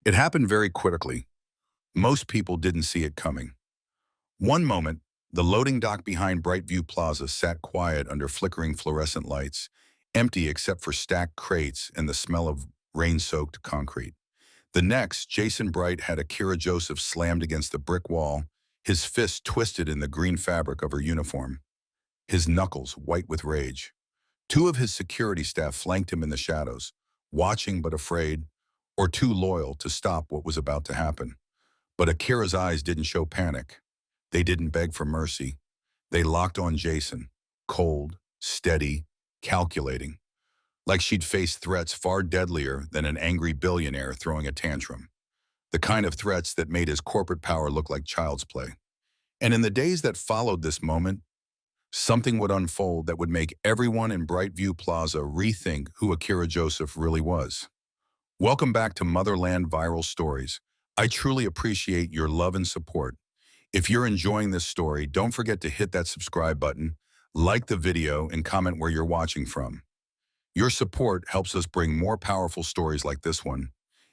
It happened very quickly. Most people didn't see it coming. One moment, the loading dock behind BrightView Plaza sat quiet under flickering fluorescent lights, empty except for stacked crates and the smell of rain-soaked concrete. The next, Jason Bright had Akira Joseph slammed against the brick wall, his fist twisted in the green fabric of her uniform, his knuckles white with rage. Two of his security staff flanked him in the shadows, watching but afraid, or too loyal to stop what was about to happen. But Akira's eyes didn't show panic. They didn't beg for mercy. They locked on Jason, cold, steady, calculating, like she'd faced threats far deadlier than an angry billionaire throwing a tantrum. The kind of threats that made his corporate power look like child's play. And in the days that followed this moment, something would unfold that would make everyone in BrightView Plaza rethink who Akira Joseph really was. Welcome back to Motherland Viral Stories. I truly appreciate your love and support. If you're enjoying this story, don't forget to hit that subscribe button, like the video, and comment where you're watching from. Your support helps us bring more powerful stories like this one.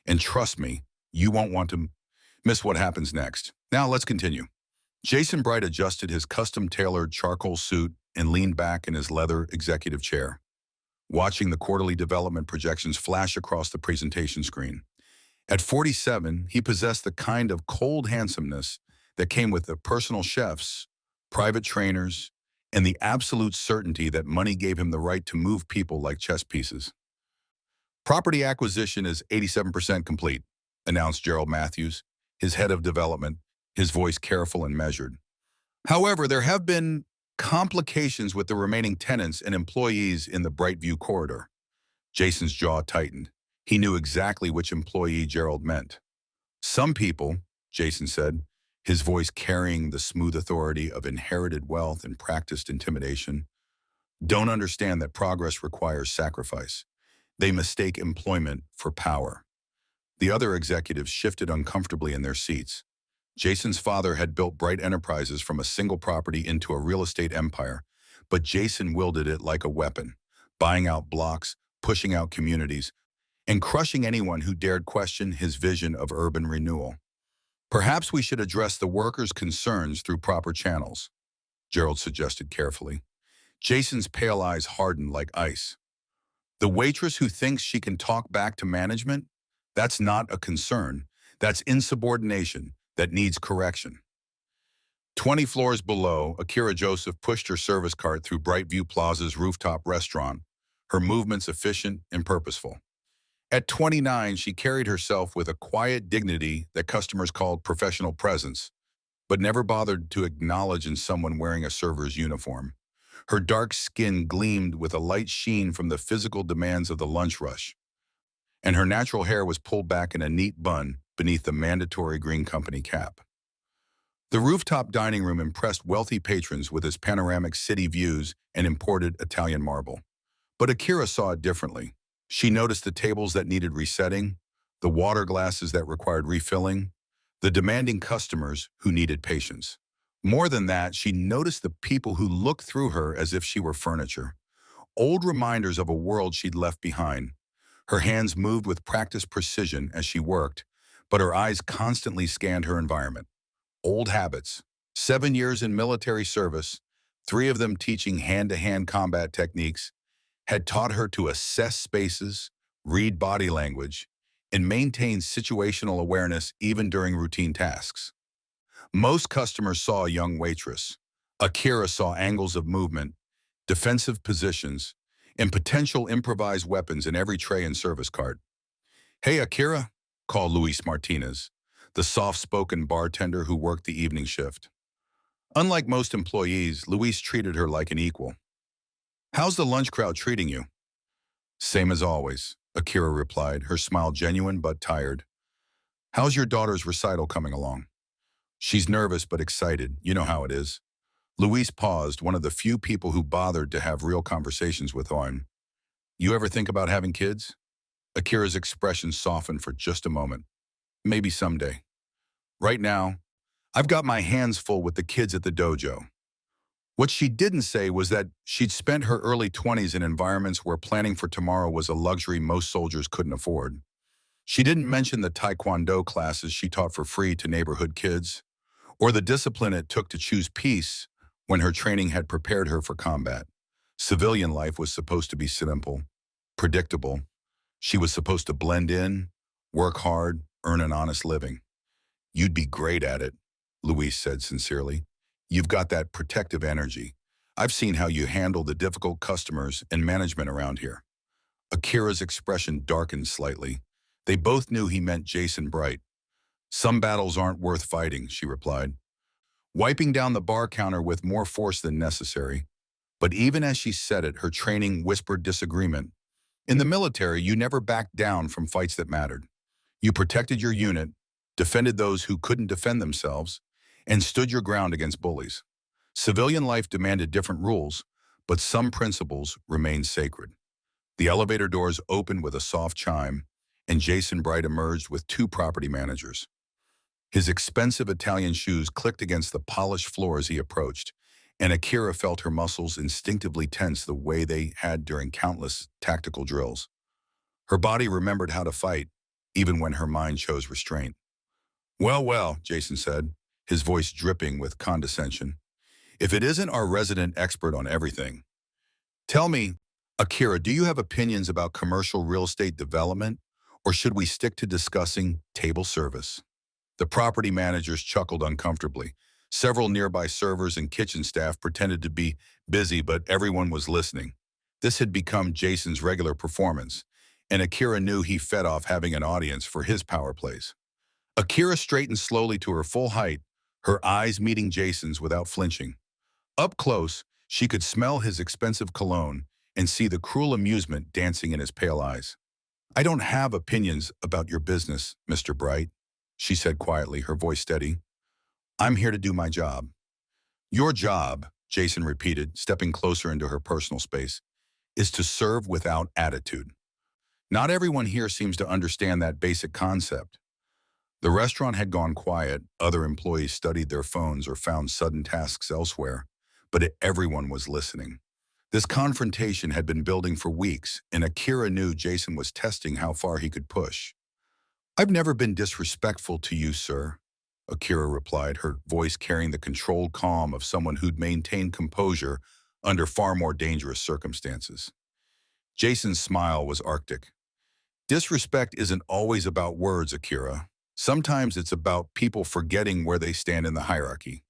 And trust me, you won't want to miss what happens next. Now let's continue. Jason Bright adjusted his custom-tailored charcoal suit and leaned back in his leather executive chair, watching the quarterly development projections flash across the presentation screen. At 47, he possessed the kind of cold handsomeness that came with the personal chefs, private trainers, and the absolute certainty that money gave him the right to move people like chess pieces. Property acquisition is 87% complete, announced Gerald Matthews, his head of development, his voice careful and measured. However, there have been complications with the remaining tenants and employees in the Brightview corridor. Jason's jaw tightened. He knew exactly which employee Gerald meant. Some people, Jason said, his voice carrying the smooth authority of inherited wealth and practiced intimidation, don't understand that progress requires sacrifice. They mistake employment for power. The other executives shifted uncomfortably in their seats. Jason's father had built Bright Enterprises from a single property into a real estate empire, but Jason wielded it like a weapon, buying out blocks, pushing out communities, and crushing anyone who dared question his vision of urban renewal. Perhaps we should address the workers' concerns through proper channels, Gerald suggested carefully. Jason's pale eyes hardened like ice. The waitress who thinks she can talk back to management? That's not a concern. That's insubordination that needs correction. 20 floors below, Akira Joseph pushed her service cart through BrightView Plaza's rooftop restaurant, her movements efficient and purposeful. At 29, she carried herself with a quiet dignity that customers called professional presence, but never bothered to acknowledge in someone wearing a server's uniform. Her dark skin gleamed with a light sheen from the physical demands of the lunch rush, and her natural hair was pulled back in a neat bun beneath the mandatory green company cap. The rooftop dining room impressed wealthy patrons with its panoramic city views and imported Italian marble. But Akira saw it differently. She noticed the tables that needed resetting, the water glasses that required refilling, the demanding customers who needed patience. More than that, she noticed the people who looked through her as if she were furniture, old reminders of a world she'd left behind. Her hands moved with practiced precision as she worked, but her eyes constantly scanned her environment. Old habits, 7 years in military service, 3 of them teaching hand-to-hand combat techniques, had taught her to assess spaces, read body language, and maintain situational awareness even during routine tasks. Most customers saw a young waitress. Akira saw angles of movement, defensive positions, and potential improvised weapons in every tray and service cart. "Hey, Akira," called Luis Martinez, the soft-spoken bartender who worked the evening shift. Unlike most employees, Luis treated her like an equal. "How's the lunch crowd treating you?" "Same as always," Akira replied, her smile genuine but tired. "How's your daughter's recital coming along?" "She's nervous but excited. You know how it is." Luis paused, one of the few people who bothered to have real conversations with him. "You ever think about having kids?" Akira's expression softened for just a moment. "Maybe someday. Right now, I've got my hands full with the kids at the dojo." What she didn't say was that she'd spent her early 20s in environments where planning for tomorrow was a luxury most soldiers couldn't afford. She didn't mention the taekwondo classes she taught for free to neighborhood kids, or the discipline it took to choose peace when her training had prepared her for combat. Civilian life was supposed to be simple, predictable. She was supposed to blend in, work hard, earn an honest living. You'd be great at it, Luis said sincerely. You've got that protective energy. I've seen how you handle the difficult customers and management around here. Akira's expression darkened slightly. They both knew he meant Jason Bright. Some battles aren't worth fighting, she replied, wiping down the bar counter with more force than necessary. But even as she said it, her training whispered disagreement. In the military, you never backed down from fights that mattered. You protected your unit, defended those who couldn't defend themselves, and stood your ground against bullies. Civilian life demanded different rules, but some principles remained sacred. The elevator doors opened with a soft chime, and Jason Bright emerged with two property managers. His expensive Italian shoes clicked against the polished floor as he approached, and Akira felt her muscles instinctively tense the way they had during countless tactical drills. Her body remembered how to fight, even when her mind chose restraint. Well, well, Jason said, his voice dripping with condescension. If it isn't our resident expert on everything. Tell me, Akira, do you have opinions about commercial real estate development, or should we stick to discussing table service? The property managers chuckled uncomfortably. Several nearby servers and kitchen staff pretended to be busy, but everyone was listening. This had become Jason's regular performance, and Akira knew he fed off having an audience for his power plays. Akira straightened slowly to her full height, her eyes meeting Jason's without flinching. Up close, she could smell his expensive cologne and see the cruel amusement dancing in his pale eyes. I don't have opinions about your business, Mr. Bright, she said quietly, her voice steady. I'm here to do my job. Your job, Jason repeated, stepping closer into her personal space, is to serve without attitude. Not everyone here seems to understand that basic concept. The restaurant had gone quiet, other employees studied their phones or found sudden tasks elsewhere, but everyone was listening. This confrontation had been building for weeks, and Akira knew Jason was testing how far he could push. I've never been disrespectful to you, sir, Akira replied, her voice carrying the controlled calm of someone who'd maintained composure under far more dangerous circumstances. Jason's smile was arctic. Disrespect isn't always about words, Akira. Sometimes it's about people forgetting where they stand in the hierarchy.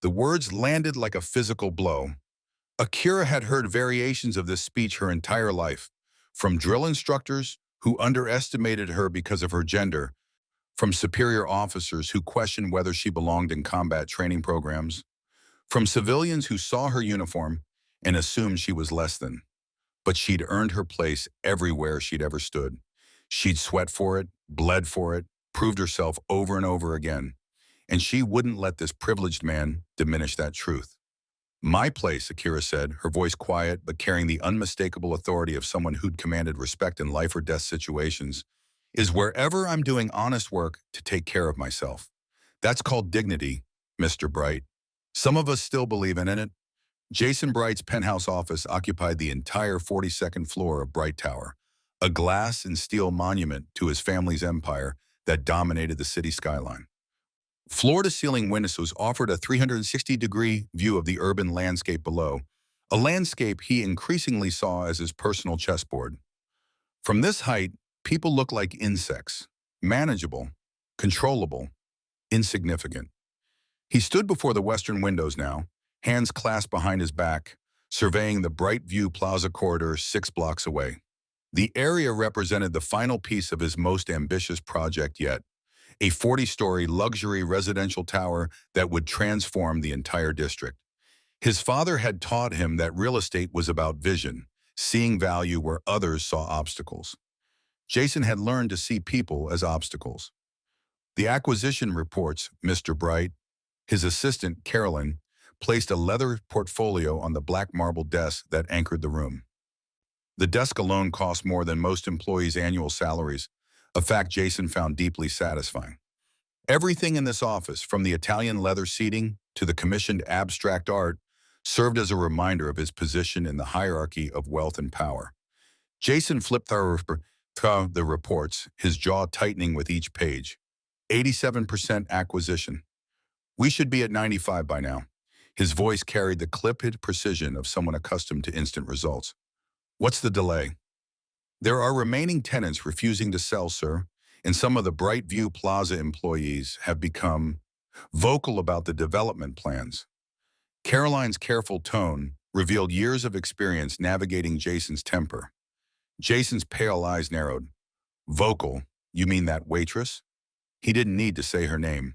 The words landed like a physical blow. Akira had heard variations of this speech her entire life, from drill instructors who underestimated her because of her gender, from superior officers who questioned whether she belonged in combat training programs, from civilians who saw her uniform and assumed she was less than. But she'd earned her place everywhere she'd ever stood. She'd sweat for it, bled for it, proved herself over and over again, and she wouldn't let this privileged man diminish that truth. My place, Akira said, her voice quiet but carrying the unmistakable authority of someone who'd commanded respect in life or death situations, is wherever I'm doing honest work to take care of myself. That's called dignity, Mr. Bright. Some of us still believe in it. Jason Bright's penthouse office occupied the entire 42nd floor of Bright Tower, a glass and steel monument to his family's empire that dominated the city skyline. Floor-to-ceiling windows offered a 360-degree view of the urban landscape below, a landscape he increasingly saw as his personal chessboard. From this height, people looked like insects, manageable, controllable, insignificant. He stood before the western windows now, hands clasped behind his back, surveying the BrightView Plaza corridor 6 blocks away. The area represented the final piece of his most ambitious project yet, a 40-story luxury residential tower that would transform the entire district. His father had taught him that real estate was about vision, seeing value where others saw obstacles. Jason had learned to see people as obstacles. The acquisition reports, Mr. Bright, his assistant, Carolyn, placed a leather portfolio on the black marble desk that anchored the room. The desk alone cost more than most employees' annual salaries, a fact Jason found deeply satisfying. Everything in this office, from the Italian leather seating to the commissioned abstract art, served as a reminder of his position in the hierarchy of wealth and power. Jason flipped through The reports, his jaw tightening with each page. 87% acquisition. We should be at 95 by now. His voice carried the clipped precision of someone accustomed to instant results. What's the delay? There are remaining tenants refusing to sell, sir, and some of the BrightView Plaza employees have become vocal about the development plans. Caroline's careful tone revealed years of experience navigating Jason's temper. Jason's pale eyes narrowed. Vocal? You mean that waitress? He didn't need to say her name.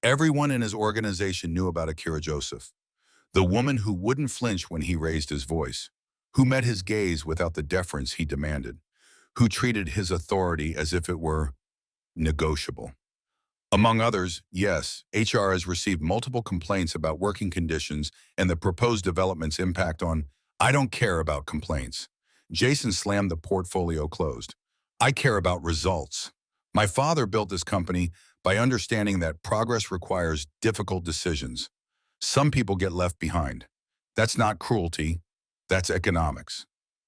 Everyone in his organization knew about Akira Joseph, the woman who wouldn't flinch when he raised his voice, who met his gaze without the deference he demanded, who treated his authority as if it were negotiable. Among others, yes, HR has received multiple complaints about working conditions and the proposed development's impact on. I don't care about complaints. Jason slammed the portfolio closed. I care about results. My father built this company by understanding that progress requires difficult decisions. Some people get left behind. That's not cruelty, that's economics.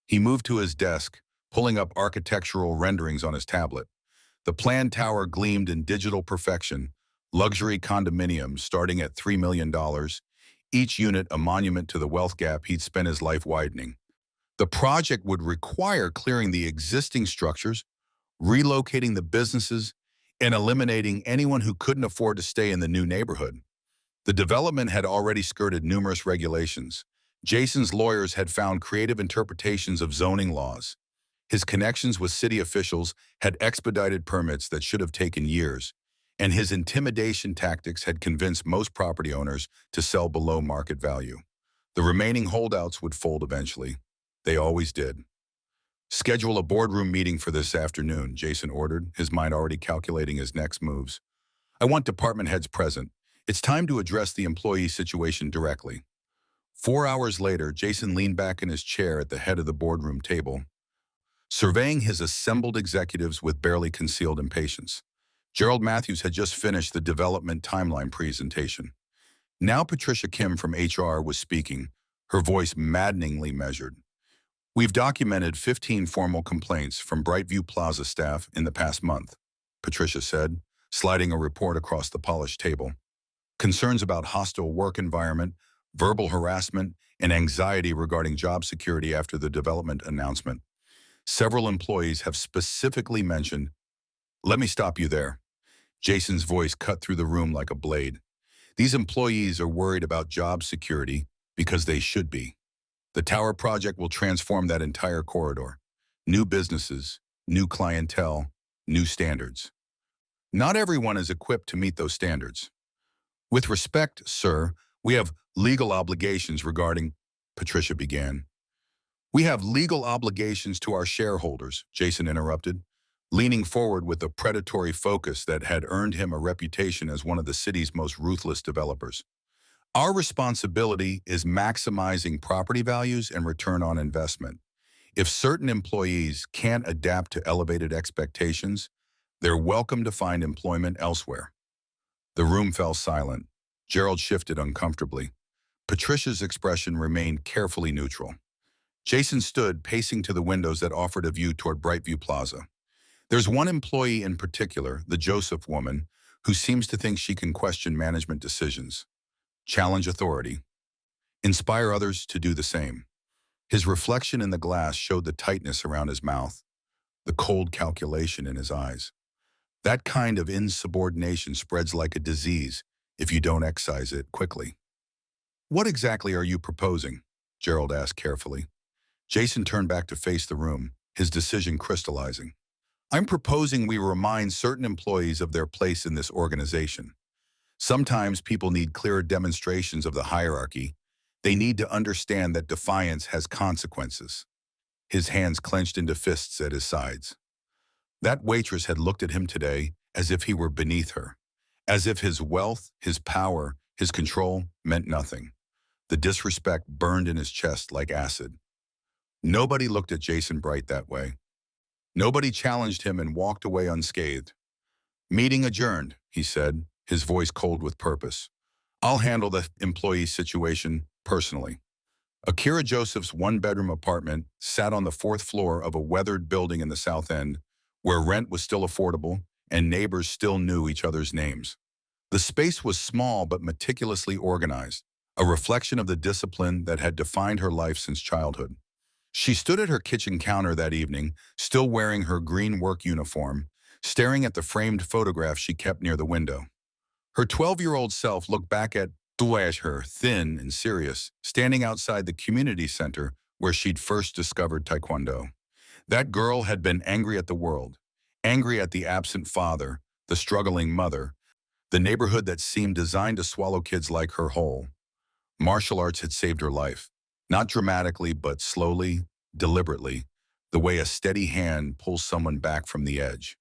He moved to his desk, pulling up architectural renderings on his tablet. The planned tower gleamed in digital perfection, luxury condominiums starting at $3 million, each unit a monument to the wealth gap he'd spent his life widening. The project would require clearing the existing structures, relocating the businesses, and eliminating anyone who couldn't afford to stay in the new neighborhood. The development had already skirted numerous regulations. Jason's lawyers had found creative interpretations of zoning laws. His connections with city officials had expedited permits that should have taken years, and his intimidation tactics had convinced most property owners to sell below market value. The remaining holdouts would fold eventually. They always did. Schedule a boardroom meeting for this afternoon, Jason ordered, his mind already calculating his next moves. I want department heads present. It's time to address the employee situation directly. 4 hours later, Jason leaned back in his chair at the head of the boardroom table, surveying his assembled executives with barely concealed impatience. Gerald Matthews had just finished the development timeline presentation. Now Patricia Kim from HR was speaking, her voice maddeningly measured. We've documented 15 formal complaints from BrightView Plaza staff in the past month, Patricia said, sliding a report across the polished table. Concerns about hostile work environment, verbal harassment, and anxiety regarding job security after the development announcement. Several employees have specifically mentioned, let me stop you there. Jason's voice cut through the room like a blade. These employees are worried about job security because they should be. The tower project will transform that entire corridor. New businesses, new clientele, new standards. Not everyone is equipped to meet those standards. With respect, sir, we have legal obligations regarding, Patricia began. We have legal obligations to our shareholders, Jason interrupted, leaning forward with a predatory focus that had earned him a reputation as one of the city's most ruthless developers. Our responsibility is maximizing property values and return on investment. If certain employees can't adapt to elevated expectations, they're welcome to find employment elsewhere. The room fell silent. Gerald shifted uncomfortably. Patricia's expression remained carefully neutral. Jason stood, pacing to the windows that offered a view toward BrightView Plaza. There's one employee in particular, the Joseph woman, who seems to think she can question management decisions, challenge authority, inspire others to do the same. His reflection in the glass showed the tightness around his mouth, the cold calculation in his eyes. That kind of insubordination spreads like a disease if you don't excise it quickly. What exactly are you proposing? Gerald asked carefully. Jason turned back to face the room, his decision crystallizing. I'm proposing we remind certain employees of their place in this organization. Sometimes people need clearer demonstrations of the hierarchy. They need to understand that defiance has consequences. His hands clenched into fists at his sides. That waitress had looked at him today as if he were beneath her, as if his wealth, his power, his control meant nothing. The disrespect burned in his chest like acid. Nobody looked at Jason Bright that way. Nobody challenged him and walked away unscathed. Meeting adjourned, he said, his voice cold with purpose. I'll handle the employee situation personally. Akira Joseph's one-bedroom apartment sat on the fourth floor of a weathered building in the South End, where rent was still affordable and neighbors still knew each other's names. The space was small but meticulously organized, a reflection of the discipline that had defined her life since childhood. She stood at her kitchen counter that evening, still wearing her green work uniform, staring at the framed photograph she kept near the window. Her 12-year-old self looked back at her, thin and serious, standing outside the community center where she'd first discovered taekwondo. That girl had been angry at the world, angry at the absent father, the struggling mother, the neighborhood that seemed designed to swallow kids like her whole. Martial arts had saved her life, not dramatically, but slowly, deliberately, the way a steady hand pulls someone back from the edge.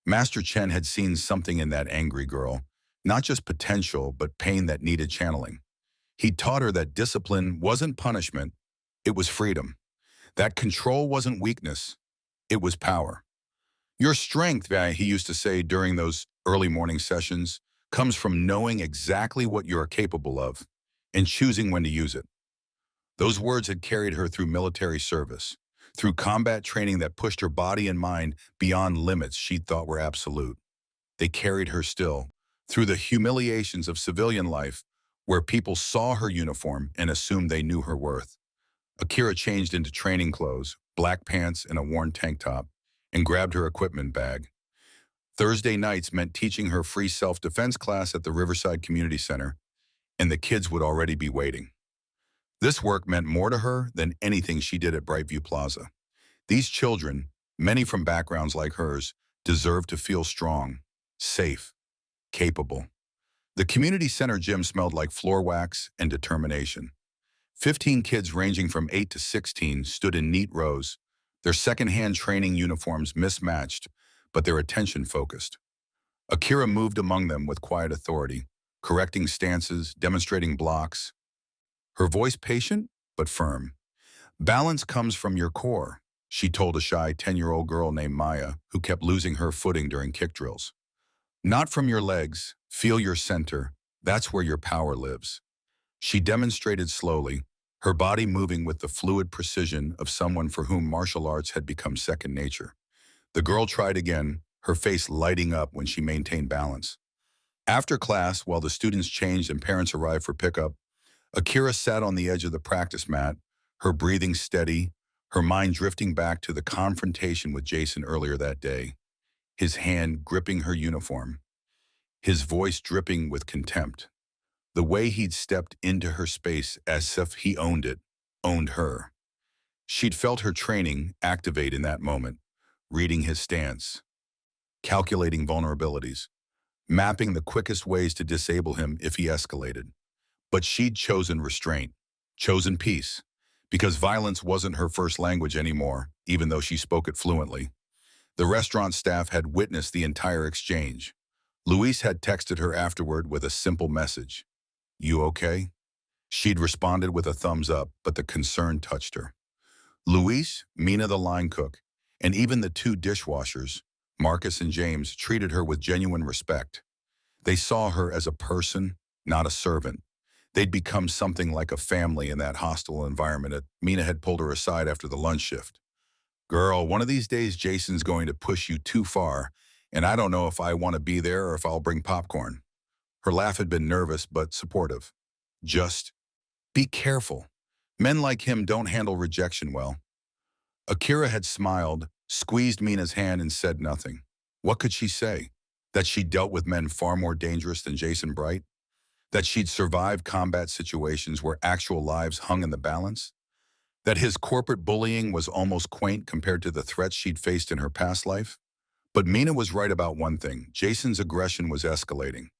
Master Chen had seen something in that angry girl, not just potential, but pain that needed channeling. He taught her that discipline wasn't punishment, it was freedom. That control wasn't weakness, it was power. Your strength, he used to say during those early morning sessions, comes from knowing exactly what you are capable of and choosing when to use it. Those words had carried her through military service, through combat training that pushed her body and mind beyond limits she'd thought were absolute. They carried her still, through the humiliations of civilian life, where people saw her uniform and assumed they knew her worth. Akira changed into training clothes, black pants and a worn tank top, and grabbed her equipment bag. Thursday nights meant teaching her free self-defense class at the Riverside Community Center, and the kids would already be waiting. This work meant more to her than anything she did at BrightView Plaza. These children, many from backgrounds like hers, deserved to feel strong, safe, capable. The community center gym smelled like floor wax and determination. 15 kids ranging from 8 to 16 stood in neat rows, their second-hand training uniforms mismatched, but their attention focused. Akira moved among them with quiet authority, correcting stances, demonstrating blocks, her voice patient but firm. Balance comes from your core, she told a shy 10-year-old girl named Maya who kept losing her footing during kick drills. Not from your legs, feel your center, that's where your power lives. She demonstrated slowly, her body moving with the fluid precision of someone for whom martial arts had become second nature. The girl tried again, her face lighting up when she maintained balance. After class, while the students changed and parents arrived for pickup, Akira sat on the edge of the practice mat, her breathing steady, her mind drifting back to the confrontation with Jason earlier that day, his hand gripping her uniform, his voice dripping with contempt. The way he'd stepped into her space as if he owned it, owned her. She'd felt her training activate in that moment, reading his stance, calculating vulnerabilities, mapping the quickest ways to disable him if he escalated. But she'd chosen restraint, chosen peace, because violence wasn't her first language anymore, even though she spoke it fluently. The restaurant staff had witnessed the entire exchange. Luis had texted her afterward with a simple message. "You okay?" She'd responded with a thumbs up, but the concern touched her. Luis, Mina the line cook, and even the two dishwashers, Marcus and James, treated her with genuine respect. They saw her as a person, not a servant. They'd become something like a family in that hostile environment. Mina had pulled her aside after the lunch shift. "Girl, one of these days Jason's going to push you too far, and I don't know if I want to be there or if I'll bring popcorn." Her laugh had been nervous but supportive. "Just be careful. Men like him don't handle rejection well." Akira had smiled, squeezed Mina's hand and said nothing. What could she say? That she'd dealt with men far more dangerous than Jason Bright? That she'd survived combat situations where actual lives hung in the balance? That his corporate bullying was almost quaint compared to the threats she'd faced in her past life? But Mina was right about one thing. Jason's aggression was escalating.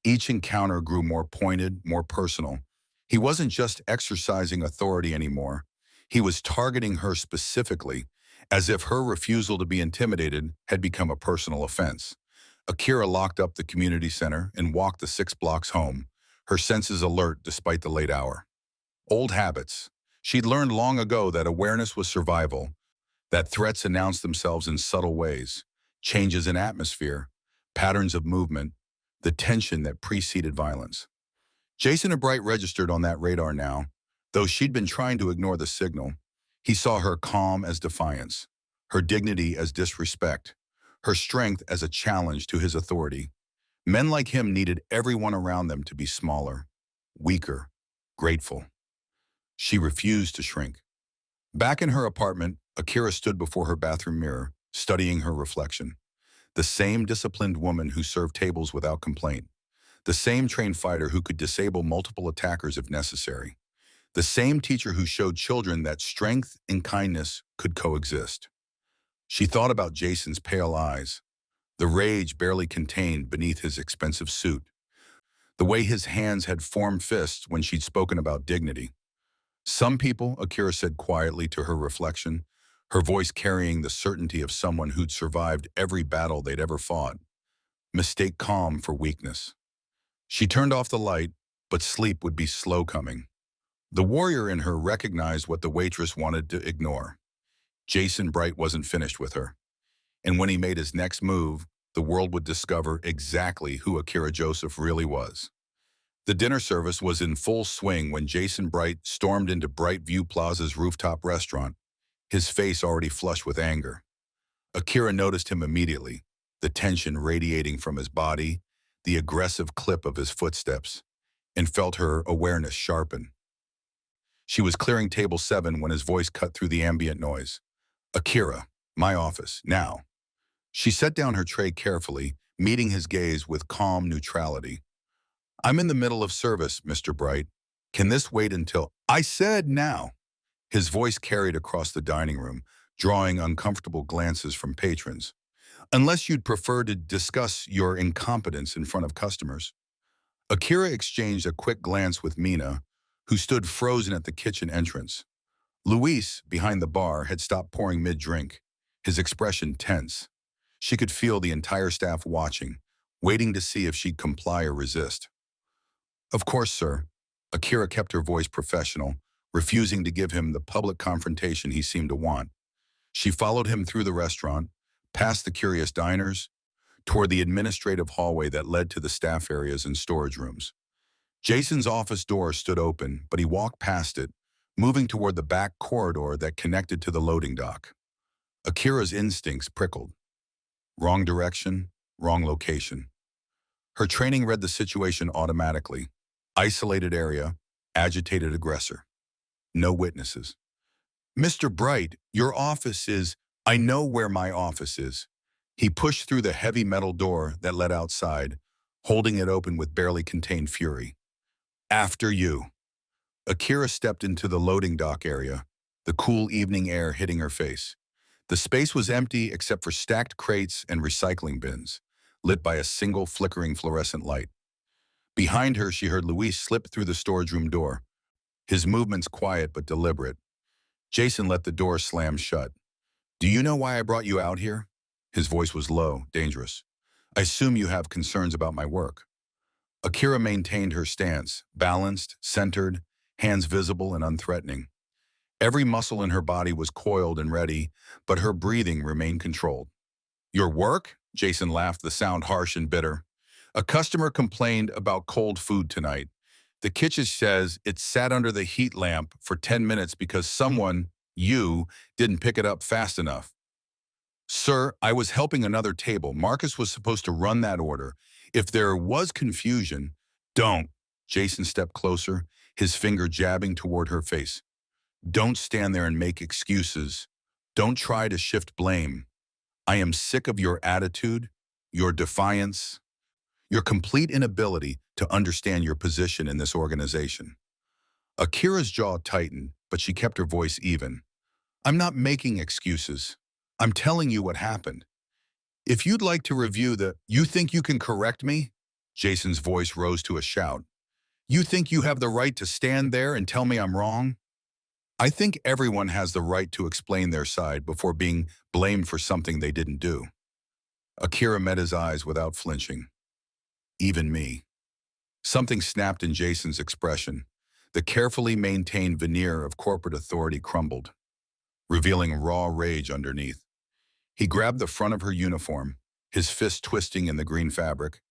Each encounter grew more pointed, more personal. He wasn't just exercising authority anymore. He was targeting her specifically, as if her refusal to be intimidated had become a personal offense. Akira locked up the community center and walked the 6 blocks home, her senses alert despite the late hour. Old habits. She'd learned long ago that awareness was survival, that threats announced themselves in subtle ways, changes in atmosphere, patterns of movement, the tension that preceded violence. Jason and Bright registered on that radar now, Though she'd been trying to ignore the signal, he saw her calm as defiance, her dignity as disrespect, her strength as a challenge to his authority. Men like him needed everyone around them to be smaller, weaker, grateful. She refused to shrink. Back in her apartment, Akira stood before her bathroom mirror, studying her reflection. The same disciplined woman who served tables without complaint. The same trained fighter who could disable multiple attackers if necessary. The same teacher who showed children that strength and kindness could coexist. She thought about Jason's pale eyes, the rage barely contained beneath his expensive suit, the way his hands had formed fists when she'd spoken about dignity. Some people, Akira said quietly to her reflection, her voice carrying the certainty of someone who'd survived every battle they'd ever fought, mistake calm for weakness. She turned off the light, but sleep would be slow coming. The warrior in her recognized what the waitress wanted to ignore. Jason Bright wasn't finished with her. And when he made his next move, the world would discover exactly who Akira Joseph really was. The dinner service was in full swing when Jason Bright stormed into BrightView Plaza's rooftop restaurant, his face already flushed with anger. Akira noticed him immediately, the tension radiating from his body, the aggressive clip of his footsteps, and felt her awareness sharpen. She was clearing table 7 when his voice cut through the ambient noise. "Akira, my office, now." She set down her tray carefully, meeting his gaze with calm neutrality. "I'm in the middle of service, Mr. Bright. Can this wait until—" "I said now." His voice carried across the dining room, drawing uncomfortable glances from patrons. "Unless you'd prefer to discuss your incompetence in front of customers." Akira exchanged a quick glance with Mina, who stood frozen at the kitchen entrance. Luis, behind the bar, had stopped pouring mid-drink, his expression tense. She could feel the entire staff watching, waiting to see if she'd comply or resist. "Of course, sir." Akira kept her voice professional, refusing to give him the public confrontation he seemed to want. She followed him through the restaurant, past the curious diners, toward the administrative hallway that led to the staff areas and storage rooms. Jason's office door stood open, but he walked past it, moving toward the back corridor that connected to the loading dock. Akira's instincts prickled. Wrong direction, wrong location. Her training read the situation automatically. Isolated area, agitated aggressor. No witnesses. "Mr. Bright, your office is—" "I know where my office is." He pushed through the heavy metal door that led outside, holding it open with barely contained fury. "After you." Akira stepped into the loading dock area, the cool evening air hitting her face. The space was empty except for stacked crates and recycling bins, lit by a single flickering fluorescent light. Behind her, she heard Luis slip through the storage room door, his movements quiet but deliberate. Jason let the door slam shut. "Do you know why I brought you out here?" His voice was low, dangerous. "I assume you have concerns about my work." Akira maintained her stance, balanced, centered, hands visible and unthreatening. Every muscle in her body was coiled and ready, but her breathing remained controlled. "Your work?" Jason laughed, the sound harsh and bitter. "A customer complained about cold food tonight. The kitchen says it sat under the heat lamp for 10 minutes because someone, you, didn't pick it up fast enough." "Sir, I was helping another table. Marcus was supposed to run that order. If there was confusion—" "Don't." Jason stepped closer, his finger jabbing toward her face. "Don't stand there and make excuses. Don't try to shift blame. I am sick of your attitude, your defiance, your complete inability to understand your position in this organization." Akira's jaw tightened, but she kept her voice even. "I'm not making excuses. I'm telling you what happened. If you'd like to review the—" "You think you can correct me?" Jason's voice rose to a shout. "You think you have the right to stand there and tell me I'm wrong?" "I think everyone has the right to explain their side before being blamed for something they didn't do." Akira met his eyes without flinching. "Even me." Something snapped in Jason's expression. The carefully maintained veneer of corporate authority crumbled, revealing raw rage underneath. He grabbed the front of her uniform, his fist twisting in the green fabric,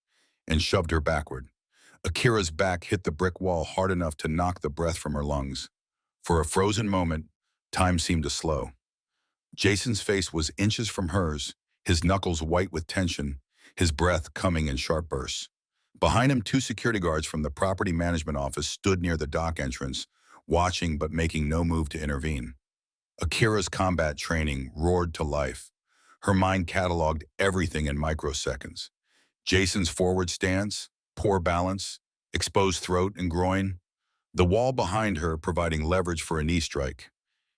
and shoved her backward. Akira's back hit the brick wall hard enough to knock the breath from her lungs. For a frozen moment, time seemed to slow. Jason's face was inches from hers, his knuckles white with tension, his breath coming in sharp bursts. Behind him, two security guards from the property management office stood near the dock entrance, watching but making no move to intervene. Akira's combat training roared to life. Her mind cataloged everything in microseconds. Jason's forward stance, poor balance, exposed throat and groin, the wall behind her providing leverage for a knee strike.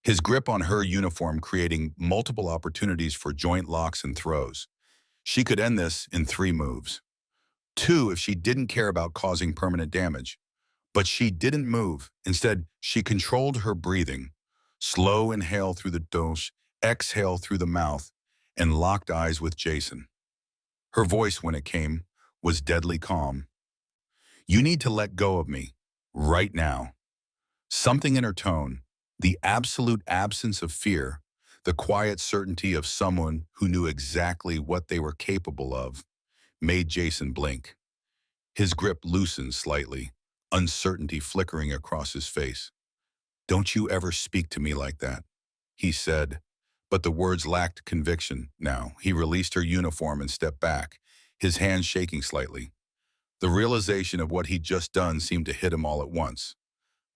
His grip on her uniform creating multiple opportunities for joint locks and throws. She could end this in 3 moves. 2 if she didn't care about causing permanent damage. But she didn't move. Instead, she controlled her breathing. Slow inhale through the nose, exhale through the mouth, and locked eyes with Jason. Her voice, when it came, was deadly calm. "You need to let go of me, right now." Something in her tone, the absolute absence of fear, the quiet certainty of someone who knew exactly what they were capable of, made Jason blink. His grip loosened slightly, uncertainty flickering across his face. "Don't you ever speak to me like that," he said, but the words lacked conviction now. He released her uniform and stepped back, his hands shaking slightly. The realization of what he'd just done seemed to hit him all at once.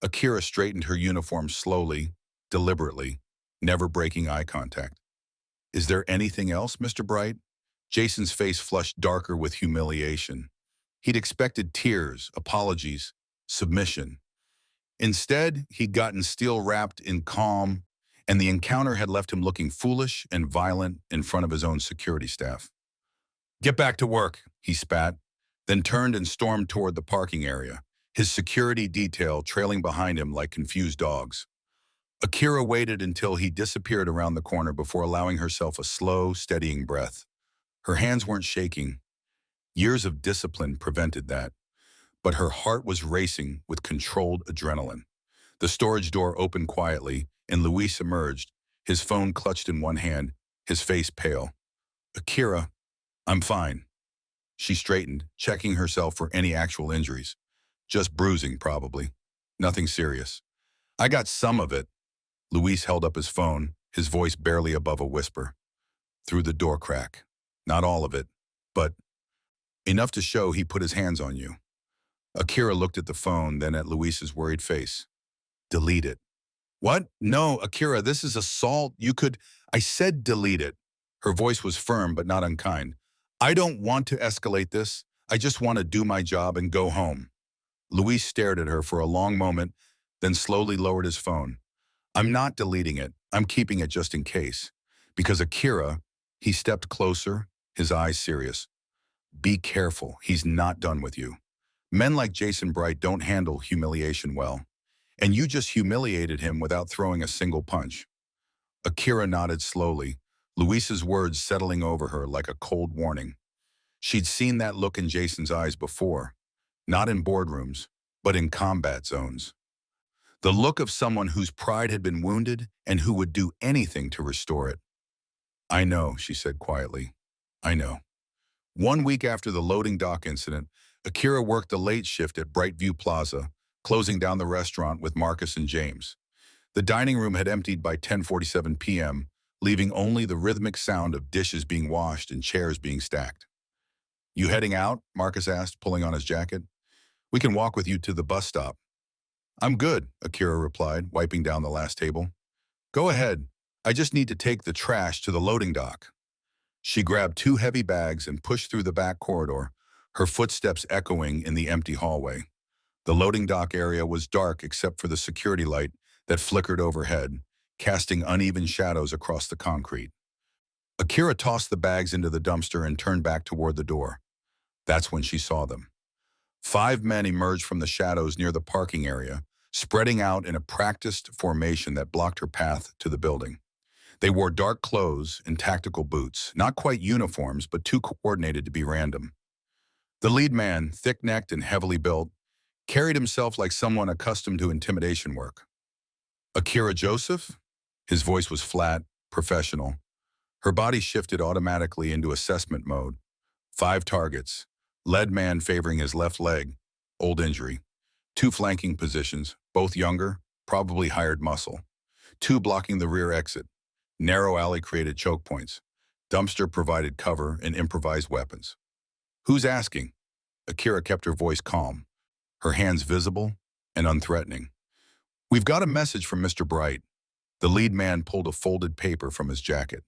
Akira straightened her uniform slowly, deliberately, never breaking eye contact. "Is there anything else, Mr. Bright?" Jason's face flushed darker with humiliation. He'd expected tears, apologies, submission. Instead, he'd gotten steel-wrapped in calm, and the encounter had left him looking foolish and violent in front of his own security staff. "Get back to work," he spat, then turned and stormed toward the parking area, his security detail trailing behind him like confused dogs. Akira waited until he disappeared around the corner before allowing herself a slow, steadying breath. Her hands weren't shaking. Years of discipline prevented that, but her heart was racing with controlled adrenaline. The storage door opened quietly, and Luis emerged, his phone clutched in one hand, his face pale. "Akira, I'm fine." She straightened, checking herself for any actual injuries. "Just bruising, probably. Nothing serious." "I got some of it." Luis held up his phone, his voice barely above a whisper. "Through the door crack. Not all of it, but enough to show he put his hands on you." Akira looked at the phone, then at Luis's worried face. "Delete it." "What? No, Akira, this is assault. You could—" "I said delete it." Her voice was firm but not unkind. "I don't want to escalate this. I just want to do my job and go home." Luis stared at her for a long moment, then slowly lowered his phone. "I'm not deleting it. I'm keeping it just in case." Because Akira, he stepped closer, his eyes serious. "Be careful. He's not done with you. Men like Jason Bright don't handle humiliation well. And you just humiliated him without throwing a single punch." Akira nodded slowly, Luis's words settling over her like a cold warning. She'd seen that look in Jason's eyes before, not in boardrooms, but in combat zones. The look of someone whose pride had been wounded and who would do anything to restore it. "I know," she said quietly. "I know." 1 week after the loading dock incident, Akira worked the late shift at BrightView Plaza, closing down the restaurant with Marcus and James. The dining room had emptied by 10:47 p.m., leaving only the rhythmic sound of dishes being washed and chairs being stacked. "You heading out?" Marcus asked, pulling on his jacket. "We can walk with you to the bus stop." "I'm good," Akira replied, wiping down the last table. "Go ahead. I just need to take the trash to the loading dock." She grabbed 2 heavy bags and pushed through the back corridor, her footsteps echoing in the empty hallway. The loading dock area was dark except for the security light that flickered overhead, casting uneven shadows across the concrete. Akira tossed the bags into the dumpster and turned back toward the door. That's when she saw them. 5 men emerged from the shadows near the parking area, spreading out in a practiced formation that blocked her path to the building. They wore dark clothes and tactical boots, not quite uniforms, but too coordinated to be random. The lead man, thick-necked and heavily built, carried himself like someone accustomed to intimidation work. "Akira Joseph?" His voice was flat, professional. Her body shifted automatically into assessment mode. 5 targets. Lead man favoring his left leg, old injury. 2 flanking positions, both younger, probably hired muscle. Two blocking the rear exit. Narrow alley created choke points. Dumpster provided cover and improvised weapons. Who's asking? Akira kept her voice calm, her hands visible and unthreatening. We've got a message from Mr. Bright. The lead man pulled a folded paper from his jacket.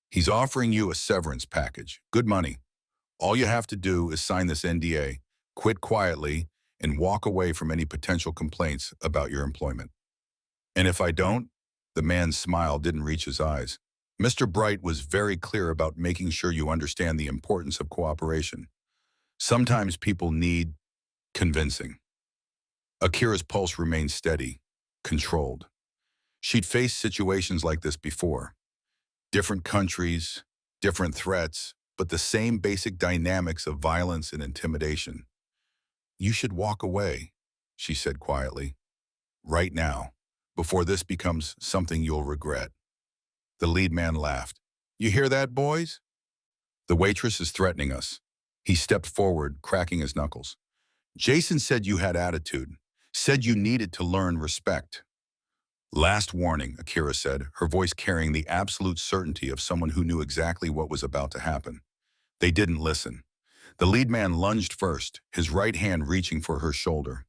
He's offering you a severance package. Good money. All you have to do is sign this NDA, quit quietly, and walk away from any potential complaints about your employment. And if I don't? The man's smile didn't reach his eyes. Mr. Bright was very clear about making sure you understand the importance of cooperation. Sometimes people need convincing. Akira's pulse remained steady, controlled. She'd faced situations like this before. Different countries, different threats, but the same basic dynamics of violence and intimidation. You should walk away, she said quietly. Right now, before this becomes something you'll regret. The lead man laughed. You hear that, boys? The waitress is threatening us. He stepped forward, cracking his knuckles. Jason said you had attitude, said you needed to learn respect. Last warning, Akira said, her voice carrying the absolute certainty of someone who knew exactly what was about to happen. They didn't listen. The lead man lunged first, his right hand reaching for her shoulder.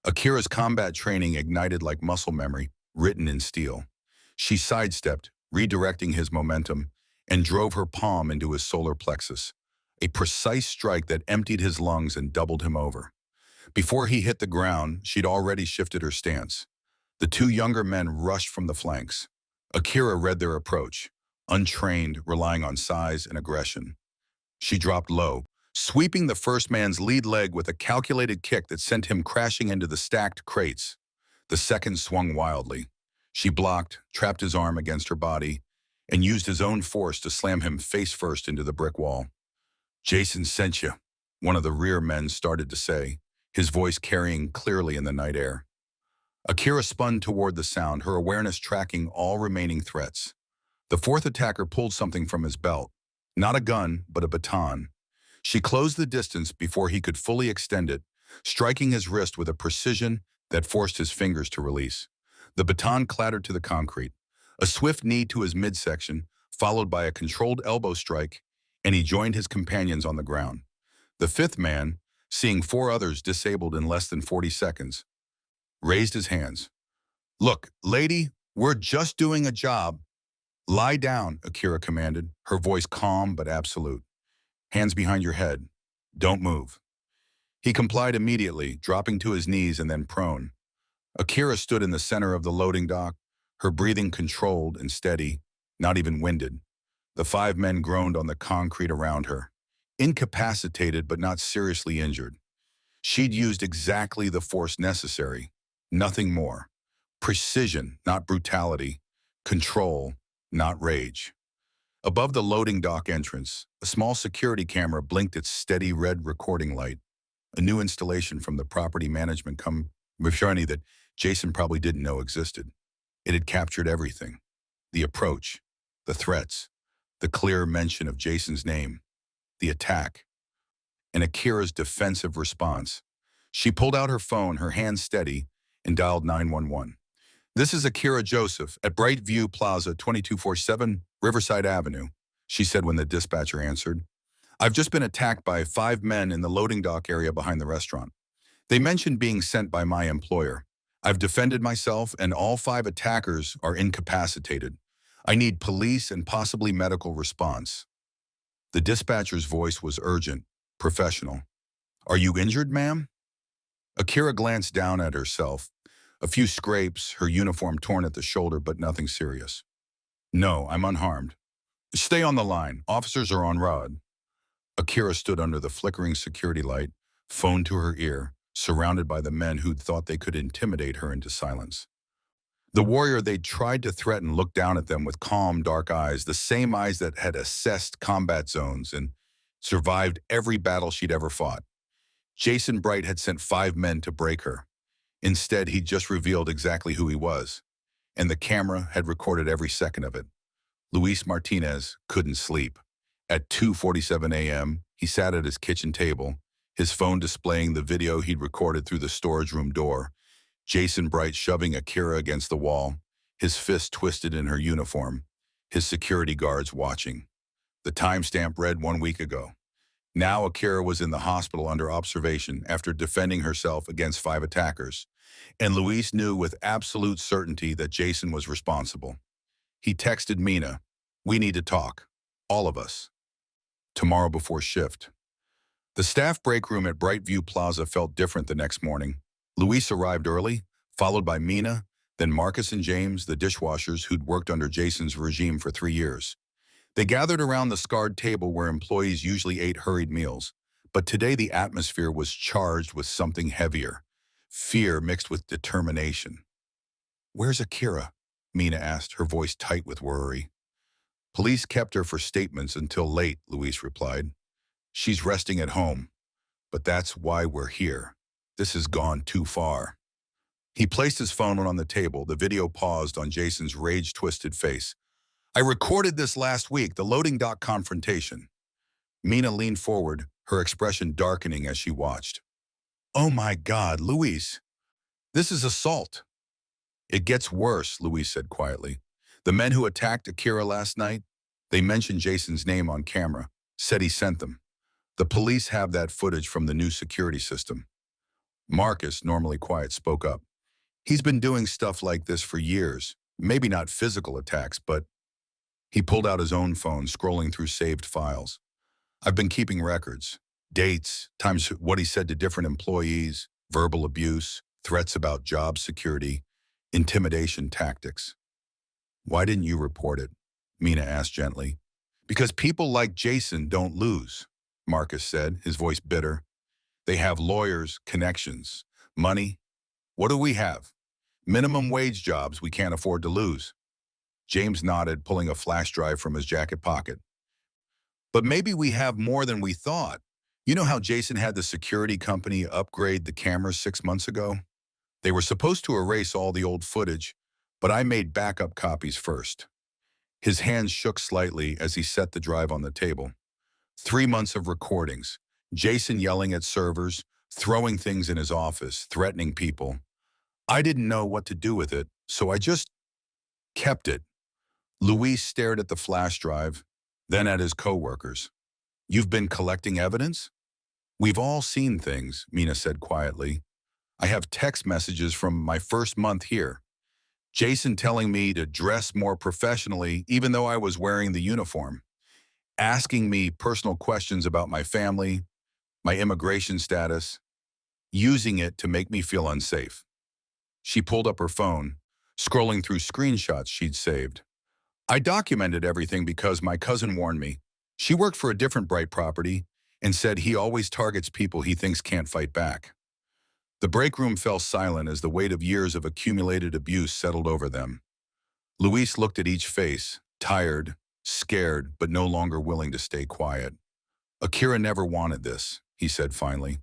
Akira's combat training ignited like muscle memory, written in steel. She sidestepped, redirecting his momentum, and drove her palm into his solar plexus, a precise strike that emptied his lungs and doubled him over. Before he hit the ground, she'd already shifted her stance. The two younger men rushed from the flanks. Akira read their approach, untrained, relying on size and aggression. She dropped low, sweeping the first man's lead leg with a calculated kick that sent him crashing into the stacked crates. The second swung wildly. She blocked, trapped his arm against her body, and used his own force to slam him face first into the brick wall. Jason sent you, one of the rear men started to say, his voice carrying clearly in the night air. Akira spun toward the sound, her awareness tracking all remaining threats. The fourth attacker pulled something from his belt. Not a gun, but a baton. She closed the distance before he could fully extend it, striking his wrist with a precision that forced his fingers to release. The baton clattered to the concrete. A swift knee to his midsection, followed by a controlled elbow strike, and he joined his companions on the ground. The fifth man, seeing four others disabled in less than 40 seconds, raised his hands. Look, lady, we're just doing a job. Lie down, Akira commanded, her voice calm but absolute. Hands behind your head. Don't move. He complied immediately, dropping to his knees and then prone. Akira stood in the center of the loading dock, her breathing controlled and steady, not even winded. The five men groaned on the concrete around her, incapacitated but not seriously injured. She'd used exactly the force necessary, nothing more. Precision, not brutality. Control, not rage. Above the loading dock entrance, a small security camera blinked its steady red recording light, a new installation from the property management company that Jason probably didn't know existed. It had captured everything. The approach, the threats, the clear mention of Jason's name, the attack, and Akira's defensive response. She pulled out her phone, her hand steady, and dialed 911. This is Akira Joseph at BrightView Plaza, 2247 Riverside Avenue, she said when the dispatcher answered. I've just been attacked by five men in the loading dock area behind the restaurant. They mentioned being sent by my employer. I've defended myself and all five attackers are incapacitated. I need police and possibly medical response. The dispatcher's voice was urgent, professional. Are you injured, ma'am? Akira glanced down at herself. A few scrapes, her uniform torn at the shoulder, but nothing serious. No, I'm unharmed. Stay on the line. Officers are en route. Akira stood under the flickering security light, phone to her ear, surrounded by the men who'd thought they could intimidate her into silence. The warrior they'd tried to threaten looked down at them with calm, dark eyes, the same eyes that had assessed combat zones and survived every battle she'd ever fought. Jason Bright had sent five men to break her. Instead, he'd just revealed exactly who he was, and the camera had recorded every second of it. Luis Martinez couldn't sleep. At 2:47 a.m., he sat at his kitchen table, his phone displaying the video he'd recorded through the storage room door. Jason Bright shoving Akira against the wall, his fist twisted in her uniform, his security guards watching. The timestamp read 1 week ago. Now Akira was in the hospital under observation after defending herself against 5 attackers, and Luis knew with absolute certainty that Jason was responsible. He texted Mina, "We need to talk. All of us. Tomorrow before shift." The staff break room at BrightView Plaza felt different the next morning. Luis arrived early, followed by Mina, then Marcus and James, the dishwashers who'd worked under Jason's regime for 3 years. They gathered around the scarred table where employees usually ate hurried meals. But today the atmosphere was charged with something heavier, fear mixed with determination. "Where's Akira?" Mina asked, her voice tight with worry. "Police kept her for statements until late," Luis replied. "She's resting at home. But that's why we're here. This has gone too far." He placed his phone on the table. The video paused on Jason's rage-twisted face. "I recorded this last week, the loading dock confrontation." Mina leaned forward, her expression darkening as she watched. "Oh my God, Luis, this is assault." "It gets worse," Luis said quietly. "The men who attacked Akira last night, they mentioned Jason's name on camera, said he sent them. The police have that footage from the new security system." Marcus, normally quiet, spoke up. "He's been doing stuff like this for years. Maybe not physical attacks, but..." He pulled out his own phone, scrolling through saved files. "I've been keeping records. Dates, times what he said to different employees, verbal abuse, threats about job security, intimidation tactics." "Why didn't you report it?" Mina asked gently. "Because people like Jason don't lose," Marcus said, his voice bitter. "They have lawyers, connections, money. What do we have? Minimum wage jobs we can't afford to lose." James nodded, pulling a flash drive from his jacket pocket. "But maybe we have more than we thought. You know how Jason had the security company upgrade the cameras 6 months ago? They were supposed to erase all the old footage, but I made backup copies first." His hands shook slightly as he set the drive on the table. 3 months of recordings, Jason yelling at servers, throwing things in his office, threatening people. "I didn't know what to do with it, so I just kept it." Luis stared at the flash drive, then at his coworkers. "You've been collecting evidence?" "We've all seen things," Mina said quietly. "I have text messages from my first month here. Jason telling me to dress more professionally even though I was wearing the uniform. Asking me personal questions about my family, my immigration status, using it to make me feel unsafe." She pulled up her phone, scrolling through screenshots she'd saved. "I documented everything because my cousin warned me. She worked for a different Bright property and said he always targets people he thinks can't fight back." The break room fell silent as the weight of years of accumulated abuse settled over them. Luis looked at each face, tired, scared, but no longer willing to stay quiet. "Akira never wanted this," he said finally.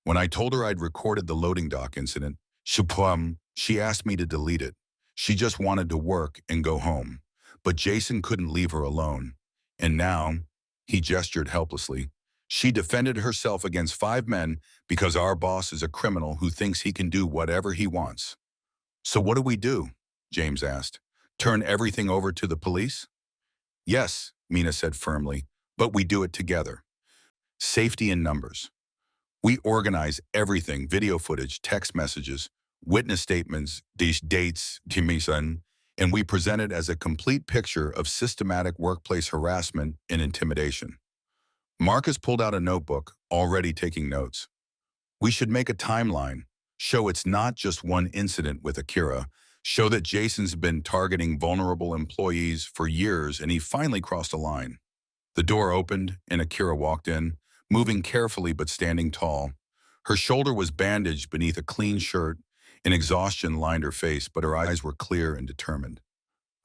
"When I told her I'd recorded the loading dock incident, she asked me to delete it. She just wanted to work and go home. But Jason couldn't leave her alone. And now," he gestured helplessly, "she defended herself against 5 men because our boss is a criminal who thinks he can do whatever he wants." "So what do we do?" James asked. "Turn everything over to the police?" "Yes," Mina said firmly, "but we do it together. Safety in numbers. We organize everything, video footage, text messages, witness statements, these dates, Timisan, and we present it as a complete picture of systematic workplace harassment and intimidation." Marcus pulled out a notebook, already taking notes. "We should make a timeline, show it's not just one incident with Akira, show that Jason's been targeting vulnerable employees for years and he finally crossed a line." The door opened and Akira walked in, moving carefully but standing tall. Her shoulder was bandaged beneath a clean shirt, and exhaustion lined her face, but her eyes were clear and determined.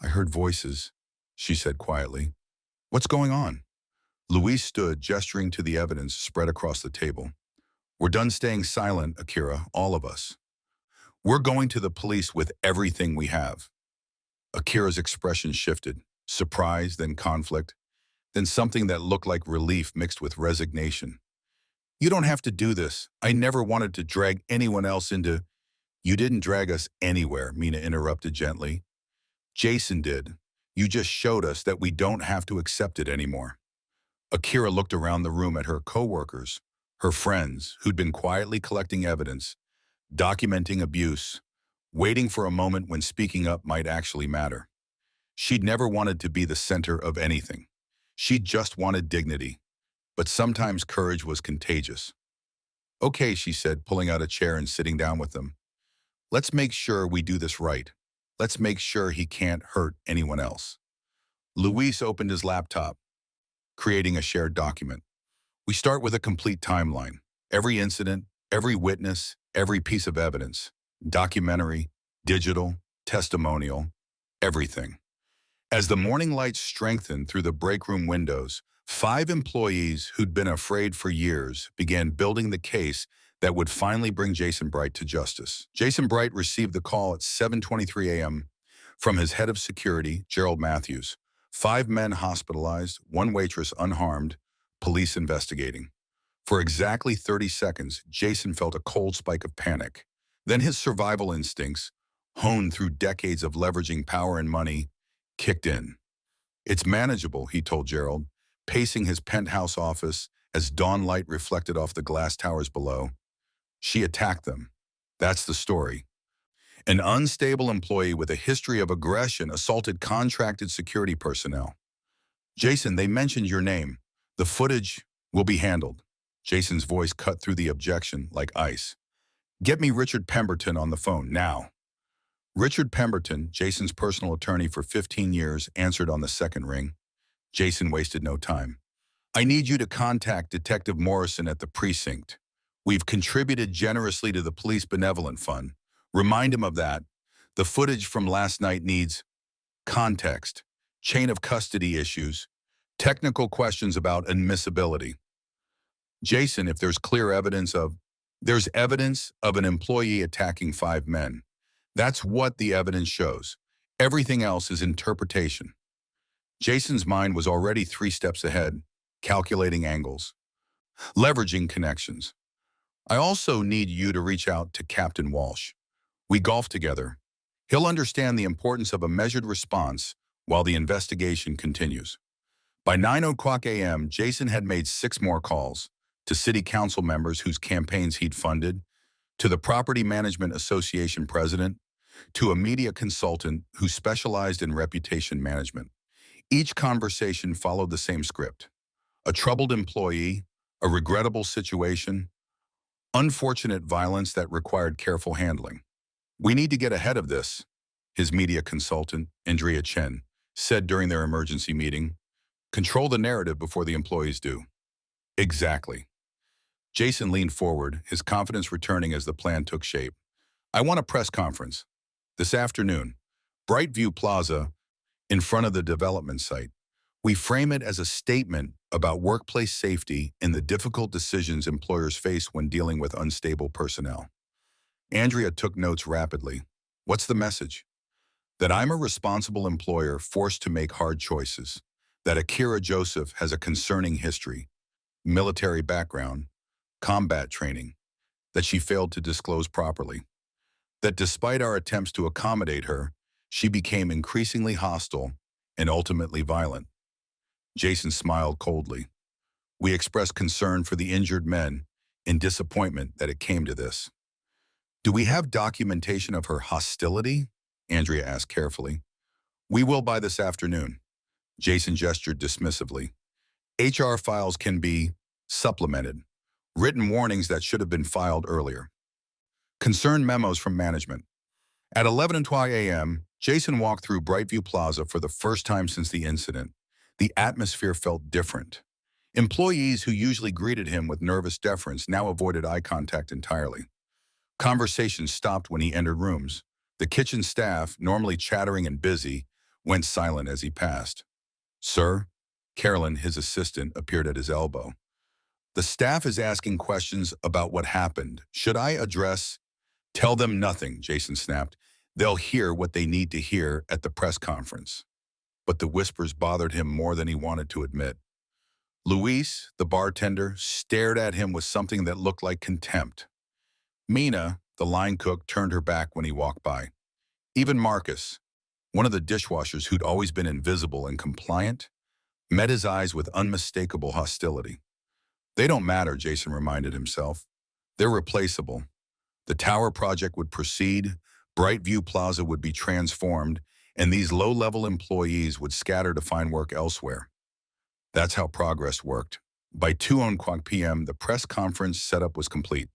"I heard voices," she said quietly. "What's going on?" Luis stood, gesturing to the evidence spread across the table. "We're done staying silent, Akira, all of us. We're going to the police with everything we have." Akira's expression shifted, surprise, then conflict, then something that looked like relief mixed with resignation. "You don't have to do this. I never wanted to drag anyone else into..." You didn't drag us anywhere, Mina interrupted gently. Jason did. You just showed us that we don't have to accept it anymore. Akira looked around the room at her coworkers, her friends, who'd been quietly collecting evidence, documenting abuse, waiting for a moment when speaking up might actually matter. She'd never wanted to be the center of anything. She just wanted dignity. But sometimes courage was contagious. Okay, she said, pulling out a chair and sitting down with them. Let's make sure we do this right. Let's make sure he can't hurt anyone else. Luis opened his laptop, creating a shared document. We start with a complete timeline. Every incident, every witness, every piece of evidence. Documentary, digital, testimonial, everything. As the morning light strengthened through the break room windows, 5 employees who'd been afraid for years began building the case that would finally bring Jason Bright to justice. Jason Bright received the call at 7:23 a.m. from his head of security, Gerald Matthews. 5 men hospitalized, 1 waitress unharmed, police investigating. For exactly 30 seconds, Jason felt a cold spike of panic. Then his survival instincts, honed through decades of leveraging power and money, kicked in. It's manageable, he told Gerald, pacing his penthouse office as dawn light reflected off the glass towers below. She attacked them. That's the story. An unstable employee with a history of aggression assaulted contracted security personnel. Jason, they mentioned your name. The footage will be handled. Jason's voice cut through the objection like ice. Get me Richard Pemberton on the phone now. Richard Pemberton, Jason's personal attorney for 15 years, answered on the second ring. Jason wasted no time. I need you to contact Detective Morrison at the precinct. We've contributed generously to the Police Benevolent Fund. Remind him of that. The footage from last night needs context, chain of custody issues, technical questions about admissibility. Jason, if there's evidence of an employee attacking 5 men. That's what the evidence shows. Everything else is interpretation. Jason's mind was already 3 steps ahead, calculating angles, leveraging connections. I also need you to reach out to Captain Walsh. We golf together. He'll understand the importance of a measured response while the investigation continues. By 9 o'clock a.m., Jason had made 6 more calls to city council members whose campaigns he'd funded, to the Property Management Association president, to a media consultant who specialized in reputation management. Each conversation followed the same script. A troubled employee, a regrettable situation, unfortunate violence that required careful handling. We need to get ahead of this, his media consultant, Andrea Chen, said during their emergency meeting. Control the narrative before the employees do. Exactly. Jason leaned forward, his confidence returning as the plan took shape. I want a press conference. This afternoon, BrightView Plaza, in front of the development site. We frame it as a statement about workplace safety and the difficult decisions employers face when dealing with unstable personnel. Andrea took notes rapidly. What's the message? That I'm a responsible employer forced to make hard choices. That Akira Joseph has a concerning history, military background, combat training, that she failed to disclose properly. That despite our attempts to accommodate her, she became increasingly hostile and ultimately violent. Jason smiled coldly. We expressed concern for the injured men and disappointment that it came to this. Do we have documentation of her hostility? Andrea asked carefully. We will by this afternoon. Jason gestured dismissively. HR files can be supplemented. Written warnings that should have been filed earlier. Concerned memos from management. At 11:20 a.m., Jason walked through BrightView Plaza for the first time since the incident. The atmosphere felt different. Employees who usually greeted him with nervous deference now avoided eye contact entirely. Conversations stopped when he entered rooms. The kitchen staff, normally chattering and busy, went silent as he passed. Sir? Carolyn, his assistant, appeared at his elbow. The staff is asking questions about what happened. Should I address? Tell them nothing, Jason snapped. They'll hear what they need to hear at the press conference. But the whispers bothered him more than he wanted to admit. Luis, the bartender, stared at him with something that looked like contempt. Mina, The line cook turned her back when he walked by. Even Marcus, one of the dishwashers who'd always been invisible and compliant, met his eyes with unmistakable hostility. They don't matter, Jason reminded himself. They're replaceable. The tower project would proceed, BrightView Plaza would be transformed, and these low-level employees would scatter to find work elsewhere. That's how progress worked. By 2:00 p.m., the press conference setup was complete.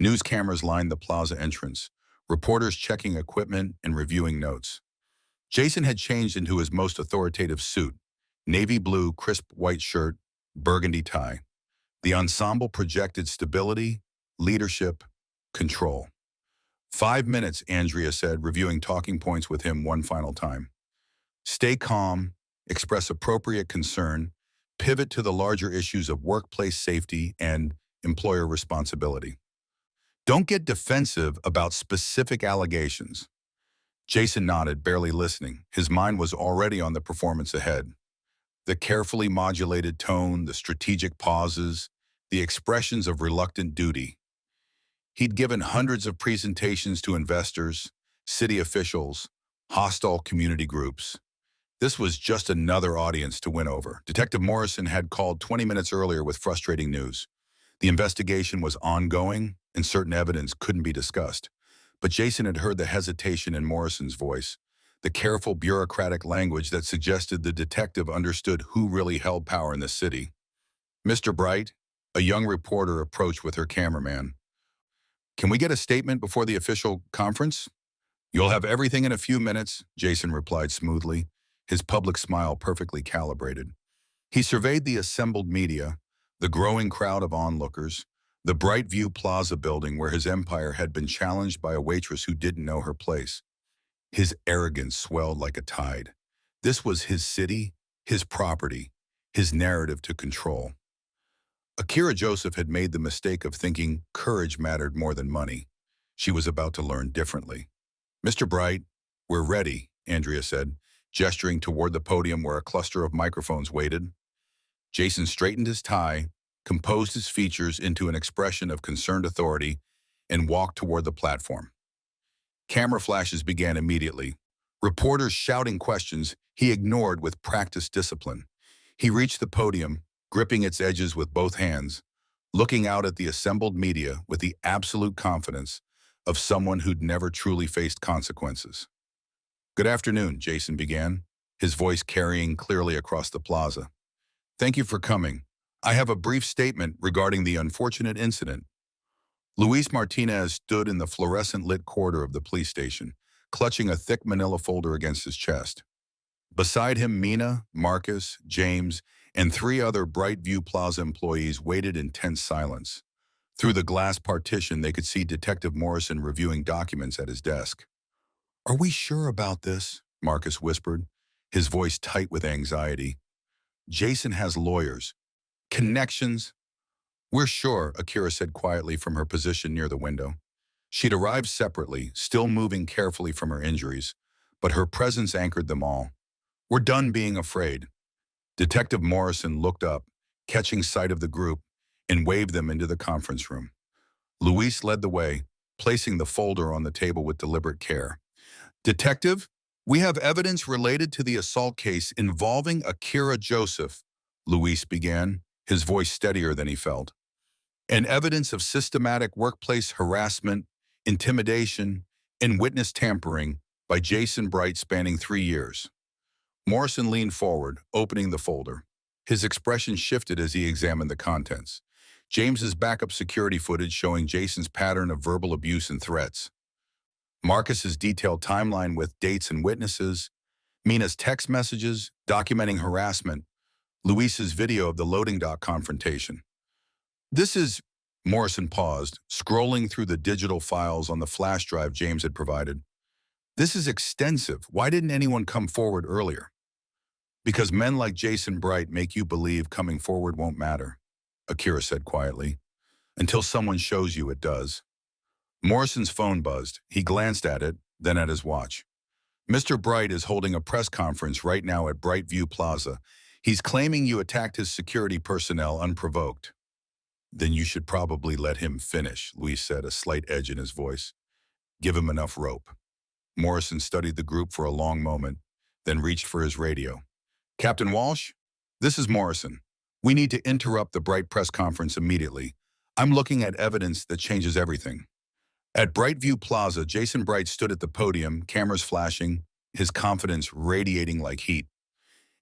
News cameras lined the plaza entrance, reporters checking equipment and reviewing notes. Jason had changed into his most authoritative suit, navy blue, crisp white shirt, burgundy tie. The ensemble projected stability, leadership, control. 5 minutes, Andrea said, reviewing talking points with him one final time. Stay calm, express appropriate concern, pivot to the larger issues of workplace safety and employer responsibility. Don't get defensive about specific allegations. Jason nodded, barely listening. His mind was already on the performance ahead. The carefully modulated tone, the strategic pauses, the expressions of reluctant duty. He'd given hundreds of presentations to investors, city officials, hostile community groups. This was just another audience to win over. Detective Morrison had called 20 minutes earlier with frustrating news. The investigation was ongoing, and certain evidence couldn't be discussed. But Jason had heard the hesitation in Morrison's voice, the careful bureaucratic language that suggested the detective understood who really held power in the city. Mr. Bright, a young reporter approached with her cameraman. Can we get a statement before the official conference? You'll have everything in a few minutes, Jason replied smoothly, his public smile perfectly calibrated. He surveyed the assembled media, the growing crowd of onlookers, the BrightView Plaza building where his empire had been challenged by a waitress who didn't know her place. His arrogance swelled like a tide. This was his city, his property, his narrative to control. Akira Joseph had made the mistake of thinking courage mattered more than money. She was about to learn differently. Mr. Bright, we're ready, Andrea said, gesturing toward the podium where a cluster of microphones waited. Jason straightened his tie, composed his features into an expression of concerned authority, and walked toward the platform. Camera flashes began immediately. Reporters shouting questions he ignored with practiced discipline. He reached the podium, gripping its edges with both hands, looking out at the assembled media with the absolute confidence of someone who'd never truly faced consequences. Good afternoon, Jason began, his voice carrying clearly across the plaza. Thank you for coming. I have a brief statement regarding the unfortunate incident. Luis Martinez stood in the fluorescent-lit corridor of the police station, clutching a thick manila folder against his chest. Beside him, Mina, Marcus, James, and 3 other BrightView Plaza employees waited in tense silence. Through the glass partition, they could see Detective Morrison reviewing documents at his desk. Are we sure about this? Marcus whispered, his voice tight with anxiety. Jason has lawyers. Connections. We're sure, Akira said quietly from her position near the window. She'd arrived separately, still moving carefully from her injuries, but her presence anchored them all. We're done being afraid. Detective Morrison looked up, catching sight of the group, and waved them into the conference room. Luis led the way, placing the folder on the table with deliberate care. Detective, we have evidence related to the assault case involving Akira Joseph, Luis began, his voice steadier than he felt. And evidence of systematic workplace harassment, intimidation, and witness tampering by Jason Bright spanning 3 years. Morrison leaned forward, opening the folder. His expression shifted as he examined the contents. James's backup security footage showing Jason's pattern of verbal abuse and threats. Marcus's detailed timeline with dates and witnesses. Mina's text messages documenting harassment. Luis's video of the loading dock confrontation. This is, Morrison paused, scrolling through the digital files on the flash drive James had provided. This is extensive. Why didn't anyone come forward earlier? Because men like Jason Bright make you believe coming forward won't matter, Akira said quietly. Until someone shows you it does. Morrison's phone buzzed. He glanced at it, then at his watch. Mr. Bright is holding a press conference right now at BrightView Plaza. He's claiming you attacked his security personnel unprovoked. Then you should probably let him finish, Luis said, a slight edge in his voice. Give him enough rope. Morrison studied the group for a long moment, then reached for his radio. Captain Walsh, this is Morrison. We need to interrupt the Bright press conference immediately. I'm looking at evidence that changes everything. At BrightView Plaza, Jason Bright stood at the podium, cameras flashing, his confidence radiating like heat.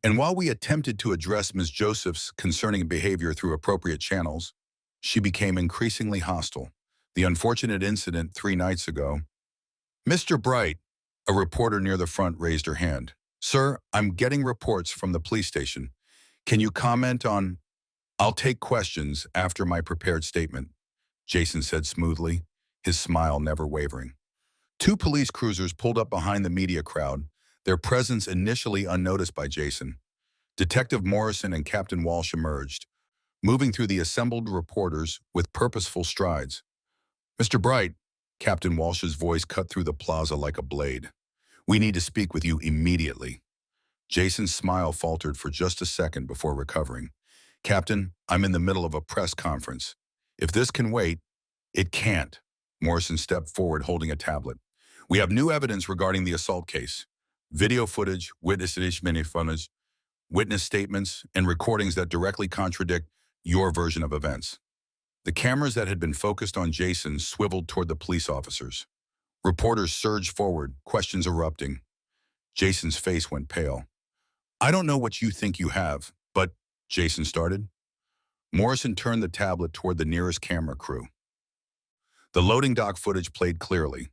And while we attempted to address Ms. Joseph's concerning behavior through appropriate channels, she became increasingly hostile. The unfortunate incident 3 nights ago. Mr. Bright, a reporter near the front raised her hand. Sir, I'm getting reports from the police station. Can you comment on... I'll take questions after my prepared statement, Jason said smoothly, his smile never wavering. 2 police cruisers pulled up behind the media crowd, their presence initially unnoticed by Jason. Detective Morrison and Captain Walsh emerged, moving through the assembled reporters with purposeful strides. Mr. Bright, Captain Walsh's voice cut through the plaza like a blade. We need to speak with you immediately. Jason's smile faltered for just a second before recovering. Captain, I'm in the middle of a press conference. If this can wait, it can't. Morrison stepped forward holding a tablet. We have new evidence regarding the assault case. Video footage, witness footage, witness statements, and recordings that directly contradict your version of events. The cameras that had been focused on Jason swiveled toward the police officers. Reporters surged forward, questions erupting. Jason's face went pale. I don't know what you think you have, but, Jason started. Morrison turned the tablet toward the nearest camera crew. The loading dock footage played clearly.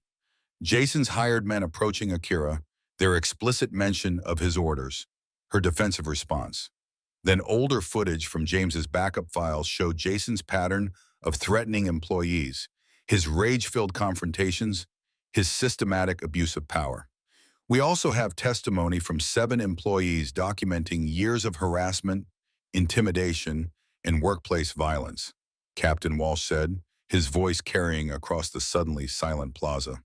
Jason's hired men approaching Akira, their explicit mention of his orders, her defensive response. Then older footage from James's backup files showed Jason's pattern of threatening employees, his rage-filled confrontations, his systematic abuse of power. We also have testimony from 7 employees documenting years of harassment, intimidation, and workplace violence, Captain Walsh said, his voice carrying across the suddenly silent plaza.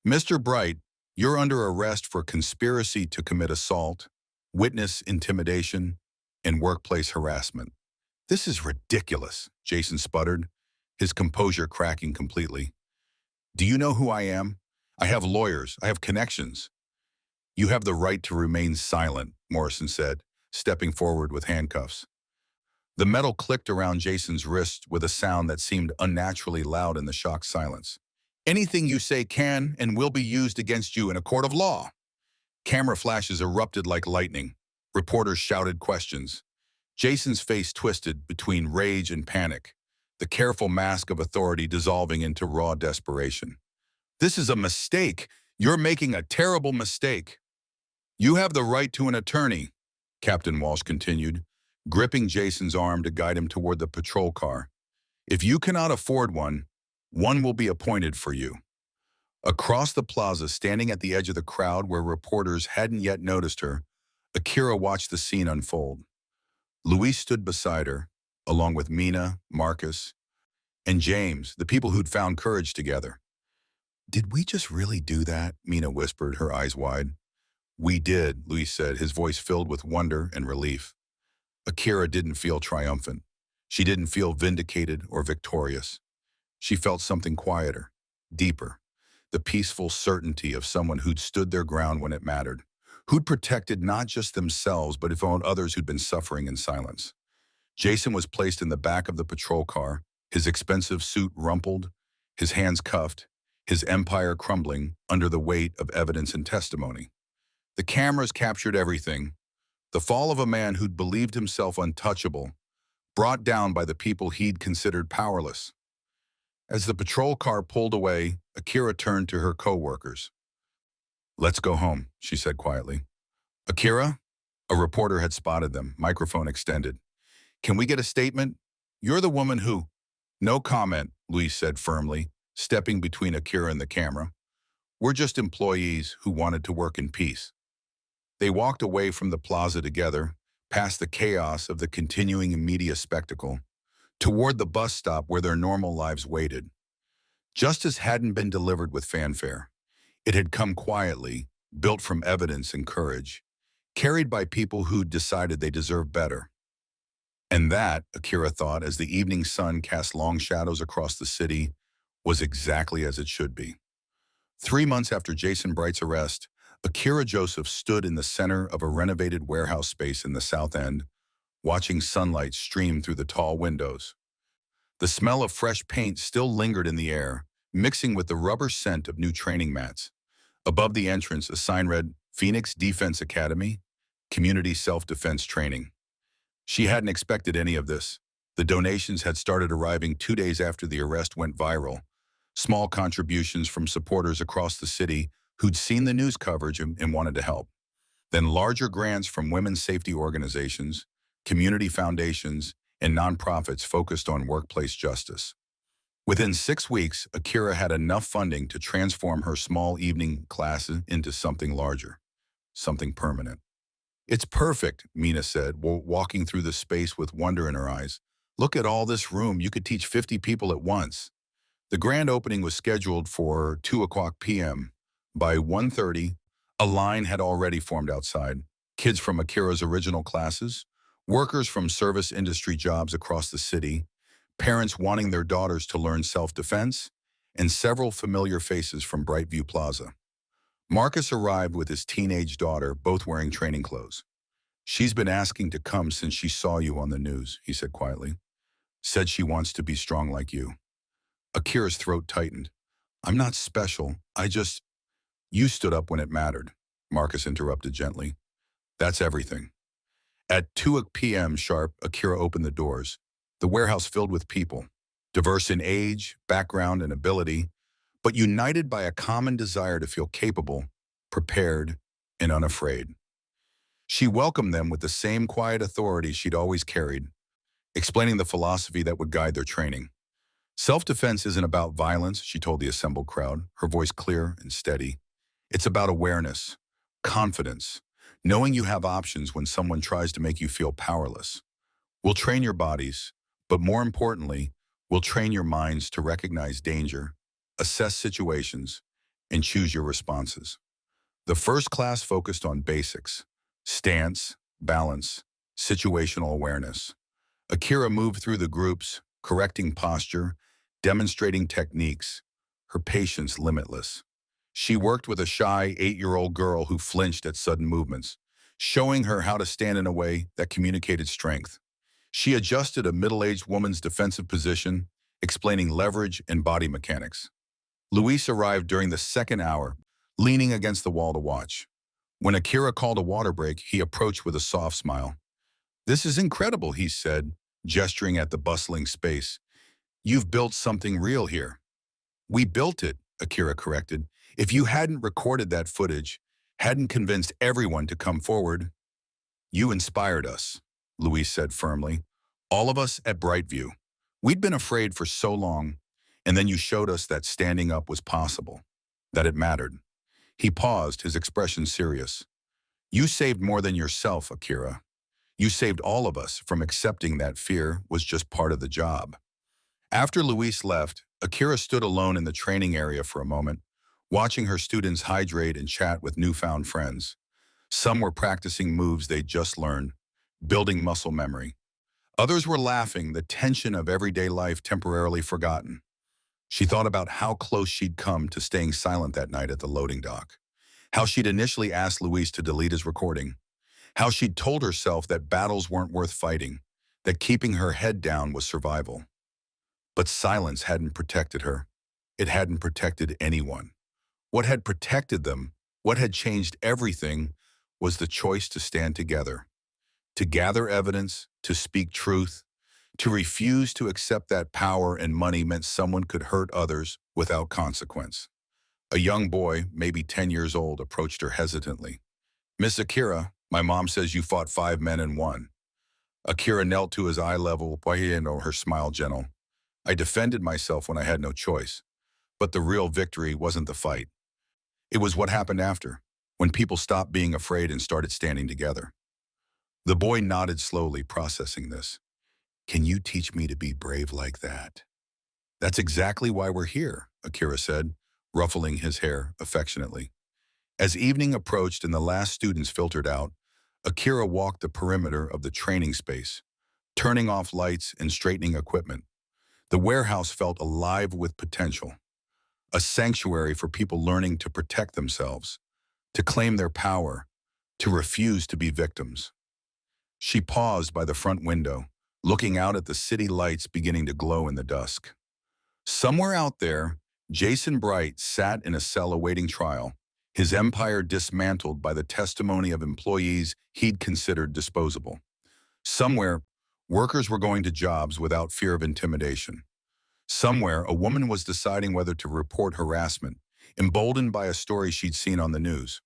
Mr. Bright, you're under arrest for conspiracy to commit assault, witness intimidation, and workplace harassment. This is ridiculous, Jason sputtered, his composure cracking completely. Do you know who I am? I have lawyers. I have connections. You have the right to remain silent, Morrison said, stepping forward with handcuffs. The metal clicked around Jason's wrist with a sound that seemed unnaturally loud in the shocked silence. Anything you say can and will be used against you in a court of law. Camera flashes erupted like lightning. Reporters shouted questions. Jason's face twisted between rage and panic, the careful mask of authority dissolving into raw desperation. This is a mistake. You're making a terrible mistake. You have the right to an attorney, Captain Walsh continued, gripping Jason's arm to guide him toward the patrol car. If you cannot afford one will be appointed for you. Across the plaza, standing at the edge of the crowd where reporters hadn't yet noticed her, Akira watched the scene unfold. Luis stood beside her, along with Mina, Marcus, and James, the people who'd found courage together. Did we just really do that? Mina whispered, her eyes wide. We did, Luis said, his voice filled with wonder and relief. Akira didn't feel triumphant. She didn't feel vindicated or victorious. She felt something quieter, deeper, the peaceful certainty of someone who'd stood their ground when it mattered, who'd protected not just themselves but even others who'd been suffering in silence. Jason was placed in the back of the patrol car, his expensive suit rumpled, his hands cuffed, his empire crumbling under the weight of evidence and testimony. The cameras captured everything. The fall of a man who'd believed himself untouchable, brought down by the people he'd considered powerless. As the patrol car pulled away, Akira turned to her coworkers. Let's go home, she said quietly. Akira? A reporter had spotted them, microphone extended. Can we get a statement? You're the woman who... No comment, Luis said firmly, stepping between Akira and the camera. We're just employees who wanted to work in peace. They walked away from the plaza together, past the chaos of the continuing media spectacle, toward the bus stop where their normal lives waited. Justice hadn't been delivered with fanfare. It had come quietly, built from evidence and courage, carried by people who decided they deserved better. And that, Akira thought, as the evening sun cast long shadows across the city, was exactly as it should be. 3 months after Jason Bright's arrest, Akira Joseph stood in the center of a renovated warehouse space in the South End, watching sunlight stream through the tall windows. The smell of fresh paint still lingered in the air, mixing with the rubber scent of new training mats. Above the entrance, a sign read, Phoenix Defense Academy, Community Self-Defense Training. She hadn't expected any of this. The donations had started arriving 2 days after the arrest went viral. Small contributions from supporters across the city who'd seen the news coverage and wanted to help. Then larger grants from women's safety organizations, community foundations, and nonprofits focused on workplace justice. Within 6 weeks, Akira had enough funding to transform her small evening classes into something larger, something permanent. It's perfect, Mina said, walking through the space with wonder in her eyes. Look at all this room. You could teach 50 people at once. The grand opening was scheduled for 2 o'clock p.m. By 1:30, a line had already formed outside. Kids from Akira's original classes, workers from service industry jobs across the city, parents wanting their daughters to learn self-defense, and several familiar faces from BrightView Plaza. Marcus arrived with his teenage daughter, both wearing training clothes. She's been asking to come since she saw you on the news, he said quietly. Said she wants to be strong like you. Akira's throat tightened. I'm not special. You stood up when it mattered, Marcus interrupted gently. That's everything. At 2 p.m. sharp, Akira opened the doors. The warehouse filled with people, diverse in age, background, and ability, but united by a common desire to feel capable, prepared, and unafraid. She welcomed them with the same quiet authority she'd always carried, explaining the philosophy that would guide their training. Self-defense isn't about violence, she told the assembled crowd, her voice clear and steady. It's about awareness, confidence, knowing you have options when someone tries to make you feel powerless. We'll train your bodies, but more importantly, we'll train your minds to recognize danger, assess situations, and choose your responses. The first class focused on basics, stance, balance, situational awareness. Akira moved through the groups, correcting posture, demonstrating techniques, her patience limitless. She worked with a shy 8-year-old girl who flinched at sudden movements, showing her how to stand in a way that communicated strength. She adjusted a middle-aged woman's defensive position, explaining leverage and body mechanics. Luis arrived during the second hour, leaning against the wall to watch. When Akira called a water break, he approached with a soft smile. This is incredible, he said, gesturing at the bustling space. You've built something real here. We built it, Akira corrected. If you hadn't recorded that footage, hadn't convinced everyone to come forward, you inspired us, Luis said firmly. All of us at BrightView. We'd been afraid for so long, and then you showed us that standing up was possible, that it mattered. He paused, his expression serious. You saved more than yourself, Akira. You saved all of us from accepting that fear was just part of the job. After Luis left, Akira stood alone in the training area for a moment, watching her students hydrate and chat with newfound friends. Some were practicing moves they'd just learned, building muscle memory. Others were laughing, the tension of everyday life temporarily forgotten. She thought about how close she'd come to staying silent that night at the loading dock, how she'd initially asked Luis to delete his recording, how she'd told herself that battles weren't worth fighting, that keeping her head down was survival. But silence hadn't protected her. It hadn't protected anyone. What had protected them, what had changed everything, was the choice to stand together, to gather evidence, to speak truth, to refuse to accept that power and money meant someone could hurt others without consequence. A young boy, maybe 10 years old, approached her hesitantly. Miss Akira, my mom says you fought 5 men and won. Akira knelt to his eye level, her smile gentle. I defended myself when I had no choice. But the real victory wasn't the fight. It was what happened after, when people stopped being afraid and started standing together. The boy nodded slowly, processing this. Can you teach me to be brave like that? That's exactly why we're here, Akira said, ruffling his hair affectionately. As evening approached and the last students filtered out, Akira walked the perimeter of the training space, turning off lights and straightening equipment. The warehouse felt alive with potential, a sanctuary for people learning to protect themselves, to claim their power, to refuse to be victims. She paused by the front window, looking out at the city lights beginning to glow in the dusk. Somewhere out there, Jason Bright sat in a cell awaiting trial, his empire dismantled by the testimony of employees he'd considered disposable. Somewhere, workers were going to jobs without fear of intimidation. Somewhere, a woman was deciding whether to report harassment, emboldened by a story she'd seen on the news.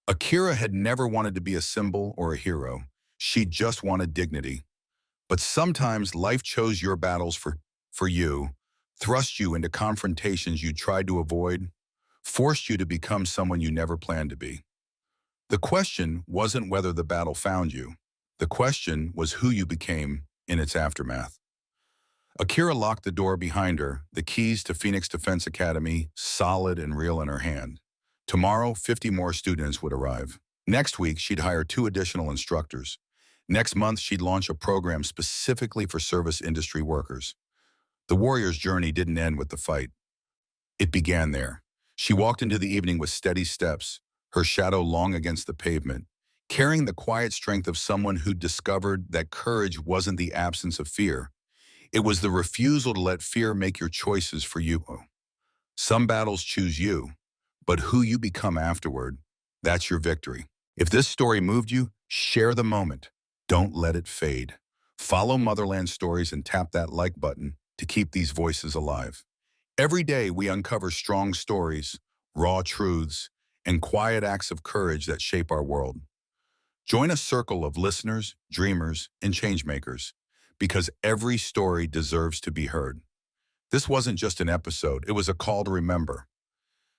Akira had never wanted to be a symbol or a hero. She just wanted dignity. But sometimes life chose your battles for you, thrust you into confrontations you tried to avoid, forced you to become someone you never planned to be. The question wasn't whether the battle found you. The question was who you became in its aftermath. Akira locked the door behind her, the keys to Phoenix Defense Academy solid and real in her hand. Tomorrow, 50 more students would arrive. Next week, she'd hire 2 additional instructors. Next month, she'd launch a program specifically for service industry workers. The warrior's journey didn't end with the fight. It began there. She walked into the evening with steady steps, her shadow long against the pavement, carrying the quiet strength of someone who'd discovered that courage wasn't the absence of fear. It was the refusal to let fear make your choices for you. Some battles choose you, but who you become afterward, that's your victory. If this story moved you, share the moment. Don't let it fade. Follow Motherland Stories and tap that like button to keep these voices alive. Every day we uncover strong stories, raw truths, and quiet acts of courage that shape our world. Join a circle of listeners, dreamers, and changemakers, because every story deserves to be heard. This wasn't just an episode, it was a call to remember.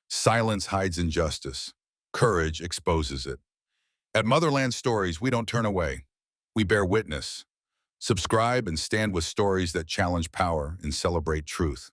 Silence hides injustice. Courage exposes it. At Motherland Stories, we don't turn away. We bear witness. Subscribe and stand with stories that challenge power and celebrate truth.